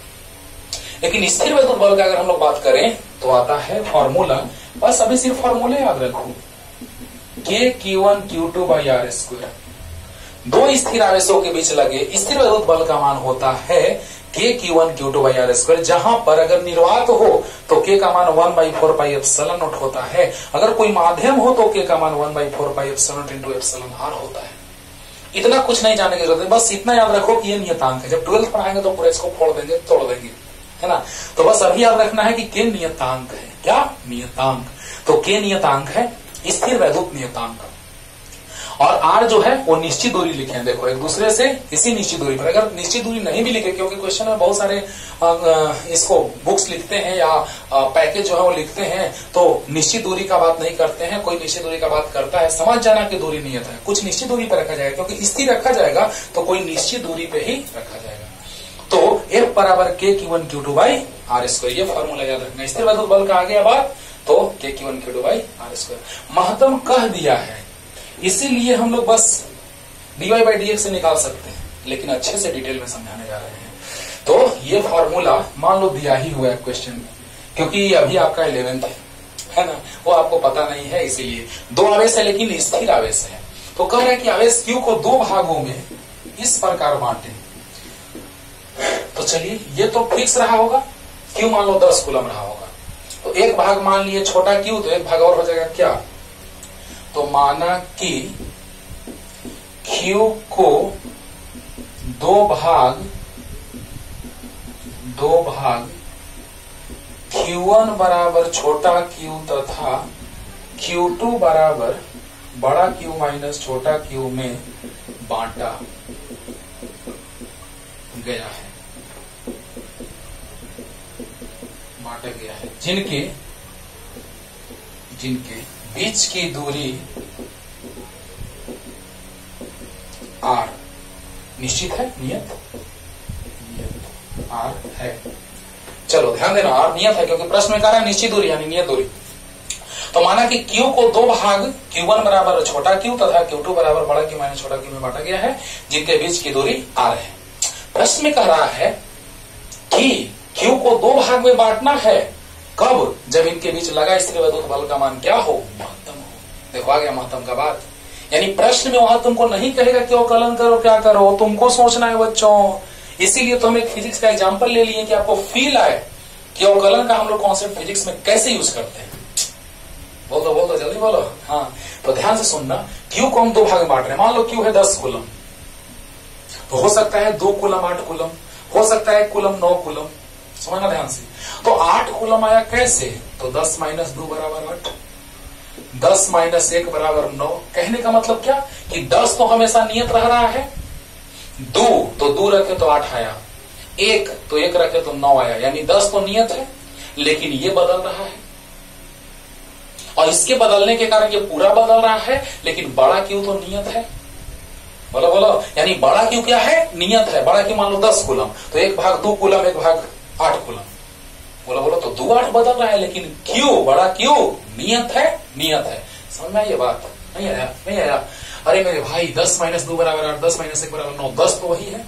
लेकिन स्थिर वैद्युत बल का अगर हम लोग बात करें तो आता है फॉर्मूला, बस अभी सिर्फ फॉर्मूले याद रखो, K/Q1Q2/r²। दो स्थिर आवेशों के बीच लगे स्थिर वैद्युत बल का मान होता है K/Q1Q2/r², जहां पर अगर निर्वात हो तो K का मान 1/4πε0 होता है। अगर कोई माध्यम हो तो K का मान 1/4πε0 होता है। इतना कुछ नहीं जानने की जरूरत है, बस इतना याद रखो कि ये नियतांक है। जब 12th पढ़ाएंगे तो पूरे इसको फोड़ देंगे, तोड़ देंगे, है ना? तो बस अभी याद रखना है कि K नियतांक है। क्या नियतांक? तो K नियतांक है स्थिर वैद्युत नियतांक, और R जो है वो निश्चित दूरी लिखे हैं। देखो, एक दूसरे से इसी निश्चित दूरी पर, अगर निश्चित दूरी नहीं भी लिखे, क्योंकि क्वेश्चन में बहुत सारे इसको बुक्स लिखते हैं या पैकेज जो है वो लिखते हैं तो निश्चित दूरी का बात नहीं करते हैं, कोई निश्चित दूरी का बात करता है। समझ जाना कि दूरी नियत है, कुछ निश्चित दूरी पर रखा जाएगा, क्योंकि स्थिर रखा जाएगा तो कोई निश्चित दूरी पे ही रखा जाएगा। तो F बराबर K/Q1Q2/r², ये फॉर्मूला याद रखना। स्थिर वैद्युत बल का आ गया बात, तो K/Q1Q2/r²। महत्तम कह दिया है, इसीलिए हम लोग बस dy/dx से निकाल सकते हैं, लेकिन अच्छे से डिटेल में समझाने जा रहे हैं। तो ये फॉर्मूला मान लो दिया ही हुआ है क्वेश्चन में, क्योंकि अभी आपका 11th है ना, वो आपको पता नहीं है, इसीलिए दो आवेश है लेकिन स्थिर आवेश है। तो कह रहे हैं कि आवेश Q को दो भागों में इस प्रकार बांटे। तो चलिए, ये तो फिक्स रहा होगा, Q मान लो 10 कूलम रहा होगा, तो एक भाग मान लिए छोटा Q, तो एक भाग और हो जाएगा क्या? तो माना कि Q को दो भाग Q1 बराबर छोटा Q तथा Q2 बराबर बड़ा Q माइनस छोटा Q में बांटा गया है, जिनके बीच की दूरी R निश्चित है, नियत R है। चलो ध्यान देना, R नियत है, क्योंकि प्रश्न में कह रहा है निश्चित दूरी यानी नियत दूरी। तो माना कि Q को दो भाग Q1 बराबर छोटा Q तथा Q2 बराबर बड़ा Q माइनस छोटा Q में बांटा गया है, जिनके बीच की दूरी R है। प्रश्न में कह रहा है कि Q को दो भाग में बांटना है, कब? जब इनके बीच लगा स्थिर वैद्युत बल का मान क्या हो? महत्तम हो। देखो आ गया महत्तम का बात। यानी प्रश्न में वहां तुमको नहीं कहेगा कि अवकलन करो क्या करो, तुमको सोचना है बच्चों। इसीलिए तो हम एक फिजिक्स का एग्जांपल ले लिए कि आपको फील आए कि अवकलन का हम लोग कॉन्सेप्ट फिजिक्स में कैसे यूज करते हैं। बोल दो जल्दी बोलो। हाँ, तो ध्यान से सुनना। Q को हम दो भाग में बांट रहे हैं। मान लो Q है 10 कूलम, तो हो सकता है 2 कूलम 8 कूलम, हो सकता है कूलम 9 कूलम। समझना ध्यान से। तो 8 कूलम आया कैसे? तो 10 - 2 बराबर 8, 10 - 1 बराबर 9। कहने का मतलब क्या कि 10 तो हमेशा नियत रह रहा है, 2 तो 2 रखे तो 8 आया, 1 तो 1 रखे तो 9 आया। यानी 10 तो नियत है, लेकिन ये बदल रहा है, और इसके बदलने के कारण ये पूरा बदल रहा है, लेकिन बड़ा Q तो नियत है। बोलो बोलो। यानी बड़ा Q क्या है? नियत है। बड़ा Q मान लो 10 कूलम, तो एक भाग 2 कूलम, एक भाग 8 कूलम। बोलो बोलो। तो 2 8 बदल रहा है, लेकिन Q बड़ा Q नियत है, नियत है। समझ में आई ये बात? नहीं आया? नहीं आया? अरे मेरे भाई 10 - 2 बराबर 8, 10 - 1 बराबर 9, 10 तो वही है।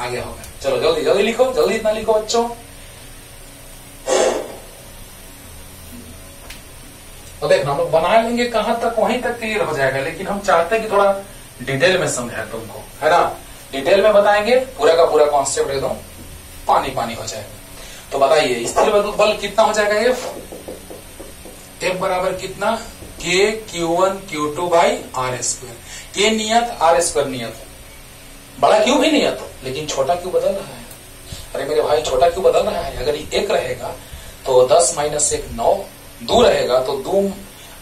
आगे होगा। चलो जल्दी जल्दी लिखो, जल्दी इतना लिखो बच्चों। तो देखना हम लोग बना लेंगे कहां तक, वहीं तक क्लियर हो जाएगा, लेकिन हम चाहते हैं कि थोड़ा डिटेल में समझाए तुमको, है ना। डिटेल में बताएंगे, पूरा का पूरा कॉन्सेप्ट एकदम पानी पानी हो जाएगा। तो बताइए स्थिर वैद्युत बल कितना हो जाएगा, एफ बराबर कितना, के Q1 Q2 by r square. के नियत, आर स्क्वायर नियत, बड़ा क्यू भी नियत, लेकिन छोटा क्यू बदल रहा है। अरे मेरे भाई छोटा क्यू बदल रहा है। अगर ये 1 रहेगा तो 10 माइनस 1 9, 2 रहेगा तो 2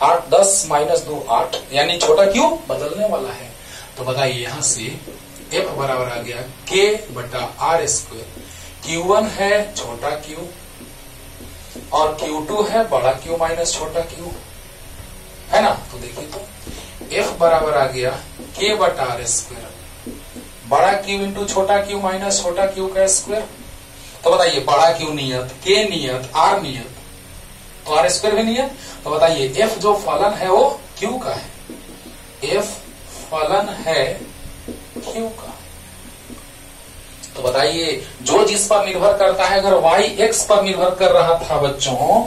8, 10 माइनस 2 8, यानी छोटा क्यू बदलने वाला है। तो बताइए यहां से एफ बराबर आ गया के बटा आर स्क्वायर। Q1 है छोटा क्यू और Q2 है बड़ा क्यू माइनस छोटा क्यू, है ना। तो देखिए तो एफ बराबर आ गया के बटा आर स्क्वायर, बड़ा क्यू इंटू छोटा क्यू माइनस छोटा क्यू का स्क्वायर। तो बताइए बड़ा क्यू नियत, के नियत, आर नियत, तो आर स्क्वायर भी नियत। तो बताइए एफ जो फलन है वो क्यू का है, एफ फलन है क्यू का। तो बताइए जो जिस पर निर्भर करता है, अगर y x पर निर्भर कर रहा था बच्चों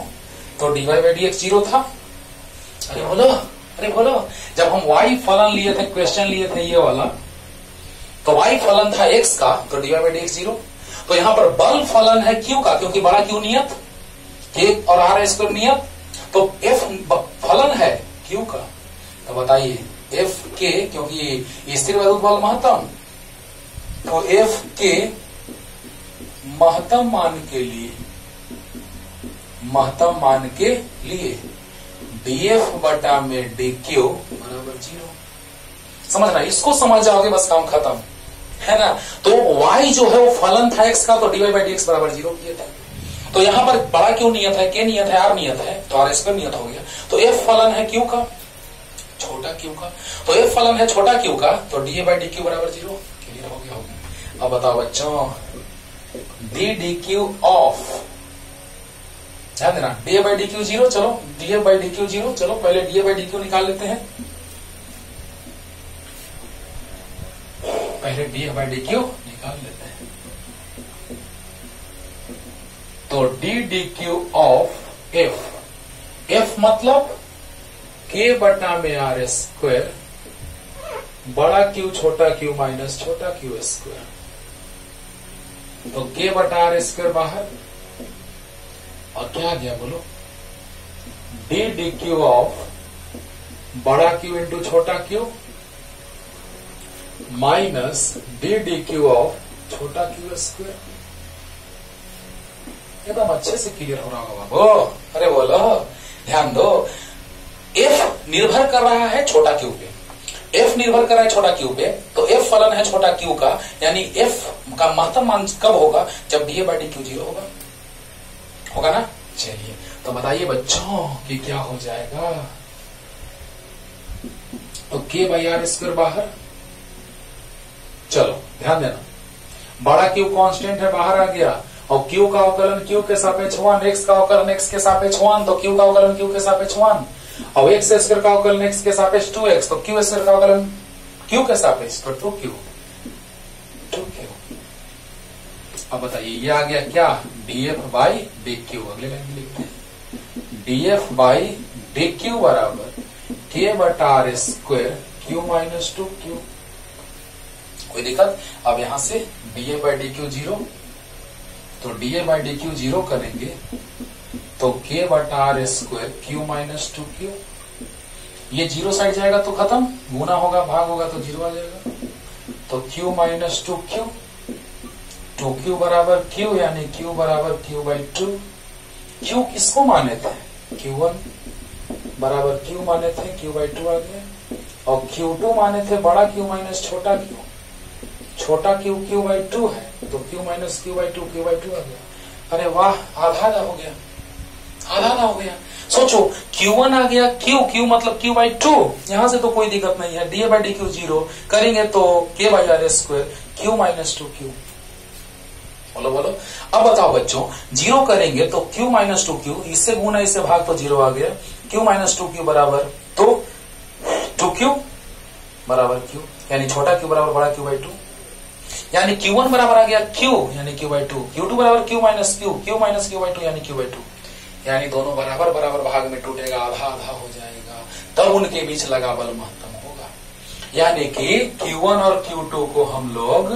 तो dy बाई dx 0 था। अरे बोलो, अरे बोलो, जब हम y फलन लिए थे, क्वेश्चन लिए थे ये वाला, तो y फलन था x का, तो dy बाई dx 0। तो यहां पर बल फलन है q का, क्योंकि बड़ा q नियत, k और r स्क्वायर नियत, तो f फलन है q का। तो बताइए f के, क्योंकि स्थिर वैद्युत बल महत्तम, तो F के महत्तम मान के लिए, महत्तम मान के लिए dF बटा में dQ बराबर 0। समझना, इसको समझ जाओगे बस काम खत्म, है ना। तो y जो है वो फलन था x का, तो dy बाई dx बराबर 0 किया था। तो यहां पर बड़ा क्यू नियत है, के नियत है, आर नियत है, तो आर स्क्वायर नियत हो गया। तो F फलन है क्यू का, छोटा क्यू का, तो F फलन है छोटा क्यू का, तो डी बाई डी क्यू बराबर 0। क्लियर हो गया। अब बताओ बच्चों डी डी क्यू ऑफ, ध्यान देना, डी बाई डी क्यू 0, चलो डी बाई डी क्यू 0, चलो पहले डी बाई डी क्यू निकाल लेते हैं, पहले डी बाई डी क्यू निकाल लेते हैं। तो d D Q of F, F मतलब के बटा में आर स्क्वायर, बड़ा क्यू छोटा क्यू माइनस छोटा क्यू स्क्वायर। तो के बटा आर स्क्वायर बाहर, और क्या आ गया बोलो, डी डी क्यू ऑफ बड़ा क्यू इंटू छोटा Q minus d D Q of छोटा क्यू स्क्वायर। एकदम अच्छे से क्लियर हो रहा होगा बाबू। अरे बोलो, ध्यान दो, एफ निर्भर कर रहा है छोटा क्यू पे, एफ निर्भर कर रहा है छोटा क्यू पे, तो एफ फलन है छोटा क्यू का, यानी एफ का महत्तम मान कब होगा, जब डी बाई डी क्यू 0 होगा, होगा ना। चलिए तो बताइए बच्चों कि क्या हो जाएगा। तो के बाई आर स्क्वायर बाहर, चलो ध्यान देना, बड़ा क्यू कांस्टेंट है बाहर आ गया, और क्यू का अवकलन क्यू के सापेक्ष 1, एक्स का अवकलन एक्स के सापेक्ष 1, तो क्यू का अवकलन क्यू के सापेक्ष 1, और एक्स स्क्वायर का अवकलन एक्स के सापेक्ष 2x, तो क्यू स्क्वायर का अवकलन क्यू के सापेक्ष, तो 2q। अब बताइए ये आ गया क्या, df बाई dq, अगले लाइन में लिखते हैं df बाई dq बराबर k बटा r square q minus 2q। कोई दिक्कत। अब यहां से df बाई dq 0, तो df बाई dq 0 करेंगे तो k बटा r square q minus 2q, ये 0 साइड जाएगा तो खत्म, गुना होगा भाग होगा तो 0 आ जाएगा, तो q माइनस 2q, 2q बराबर q, यानी q बराबर q बाई 2। q किसको माने थे, q1 बराबर q माने थे, q बाई 2 आ गया, और q2 माने थे बड़ा q माइनस छोटा q, छोटा q बाई 2 है, तो q माइनस q बाई 2 आ गया। अरे वाह, आधा हो गया, आधा हो गया। सोचो Q1 आ गया, Q मतलब Q बाई 2, यहां से तो कोई दिक्कत नहीं है, डी बाई डी क्यू 0 करेंगे तो K by r square Q minus 2Q। बोलो बोलो। अब बताओ बच्चों, 0 करेंगे तो Q माइनस 2Q, इससे गुना इससे भाग तो 0 आ गया, Q माइनस 2Q बराबर, तो 2Q बराबर Q, यानी छोटा Q बराबर बड़ा Q बाई 2। यानी Q1 बराबर आ गया Q यानी Q/2, Q2 बराबर Q माइनस Q यानी Q/2, यानी दोनों बराबर बराबर भाग में टूटेगा, आधा आधा हो जाएगा, तब उनके बीच लगा बल महत्तम होगा। यानी कि Q1 और Q2 को हम लोग,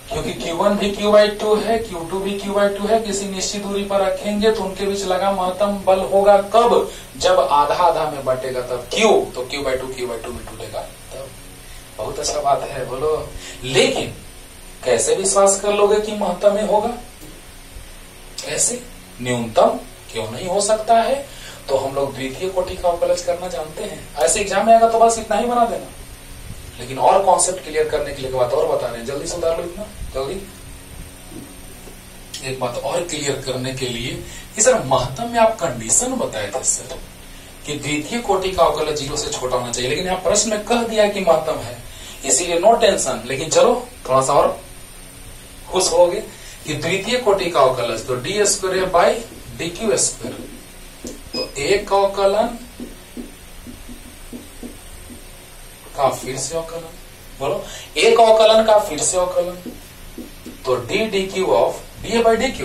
क्योंकि Q1 भी Q/2 है, Q2 भी Q/2 है, किसी निश्चित दूरी पर रखेंगे तो उनके बीच लगा महत्तम बल होगा कब, जब आधा आधा में बटेगा तब Q, तो Q/2 में टूटेगा तब। बहुत अच्छा बात है, बोलो। लेकिन कैसे विश्वास कर लोगे कि महत्तम में होगा? कैसे? न्यूनतम क्यों नहीं हो सकता है? तो हम लोग द्वितीय कोटि का अवकलज करना जानते हैं। ऐसे एग्जाम में आएगा तो बस इतना ही बना देना, लेकिन और कॉन्सेप्ट क्लियर करने के लिए बात और बता रहे हैं, जल्दी से उतार लो इतना जल्दी। एक बात और क्लियर करने के लिए कि सर महत्तम में आप कंडीशन बताए थे सर कि द्वितीय कोटि का अवकलज 0 से छोटा होना चाहिए, लेकिन यहाँ प्रश्न में कह दिया कि महत्तम है, इसीलिए नो टेंशन। लेकिन चलो थोड़ा सा और खुश होगे कि द्वितीय कोटि का अवकलज तो d² बाई dq², तो एक अवकलन का फिर से अवकलन, बोलो एक अवकलन का फिर से अवकलन, तो dq ऑफ dA/dq,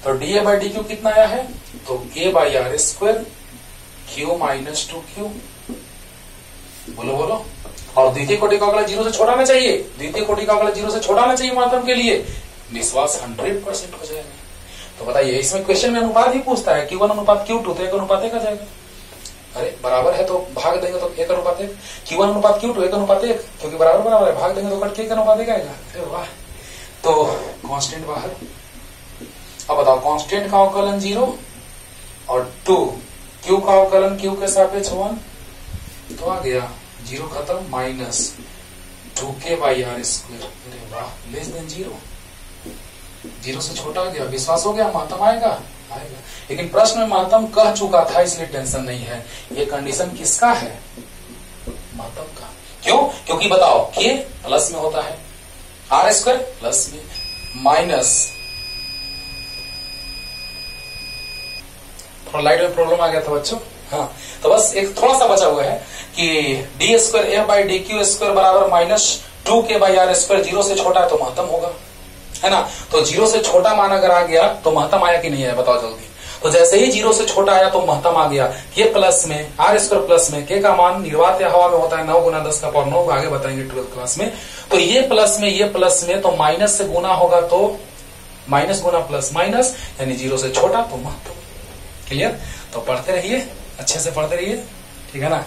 तो dA/dq कितना आया है, तो a/r², q माइनस 2q, बोलो बोलो। और द्वितीय कोटि का अवकलन 0 से छोटा ना चाहिए, द्वितीय कोटि का अवकलन 0 से छोटा ना चाहिए महत्तम के लिए, विश्वास 100% हो जाएगा। तो बताइए, इसमें क्वेश्चन में अनुपात ही पूछता है Q1 अनुपात Q2, तो 1 अनुपात 1 आ जाएगा। अरे बराबर है तो भाग देंगे तो 1 अनुपात 1, Q1 अनुपात Q2 1 अनुपात 1, क्योंकि बराबर बराबर है, भाग देंगे तो कट के 1 अनुपात 1 आएगा। अरे वाह, तो कांस्टेंट बाहर। अब बताओ, कांस्टेंट का अवकलन 0 और 2, Q का अवकलन Q के सापेक्ष 1, तो आ गया 0 खत्म, माइनस 2k/r²। अरे वाह, लेस देन 0, 0 से छोटा आ गया, विश्वास हो गया महत्तम आएगा, आएगा। लेकिन प्रश्न में महत्तम कह चुका था, इसलिए टेंशन नहीं है। ये कंडीशन किसका है? महत्तम का। क्यों? क्योंकि बताओ k प्लस में होता है, r² प्लस में, माइनस, थोड़ा लाइट में प्रॉब्लम आ गया था बच्चों, हाँ। तो बस एक थोड़ा सा बचा हुआ है कि d²a/dq² बराबर माइनस 2k/r², 0 से छोटा है तो महत्तम होगा, है ना। तो 0 से छोटा मान अगर आ गया तो महत्तम आया कि नहीं आया, बताओ जल्दी। तो जैसे ही 0 से छोटा आया तो महत्तम आ गया। k प्लस में, r² प्लस में, k का मान निर्वात या हवा में होता है 9 गुना 10 का पावर 9, आगे बताएंगे 12th क्लास में। तो ये प्लस में तो माइनस से गुना होगा, तो माइनस गुना प्लस माइनस, यानी 0 से छोटा तो महत्तम। क्लियर? तो पढ़ते रहिए, अच्छे से पढ़ते रहिए, ठीक है ना।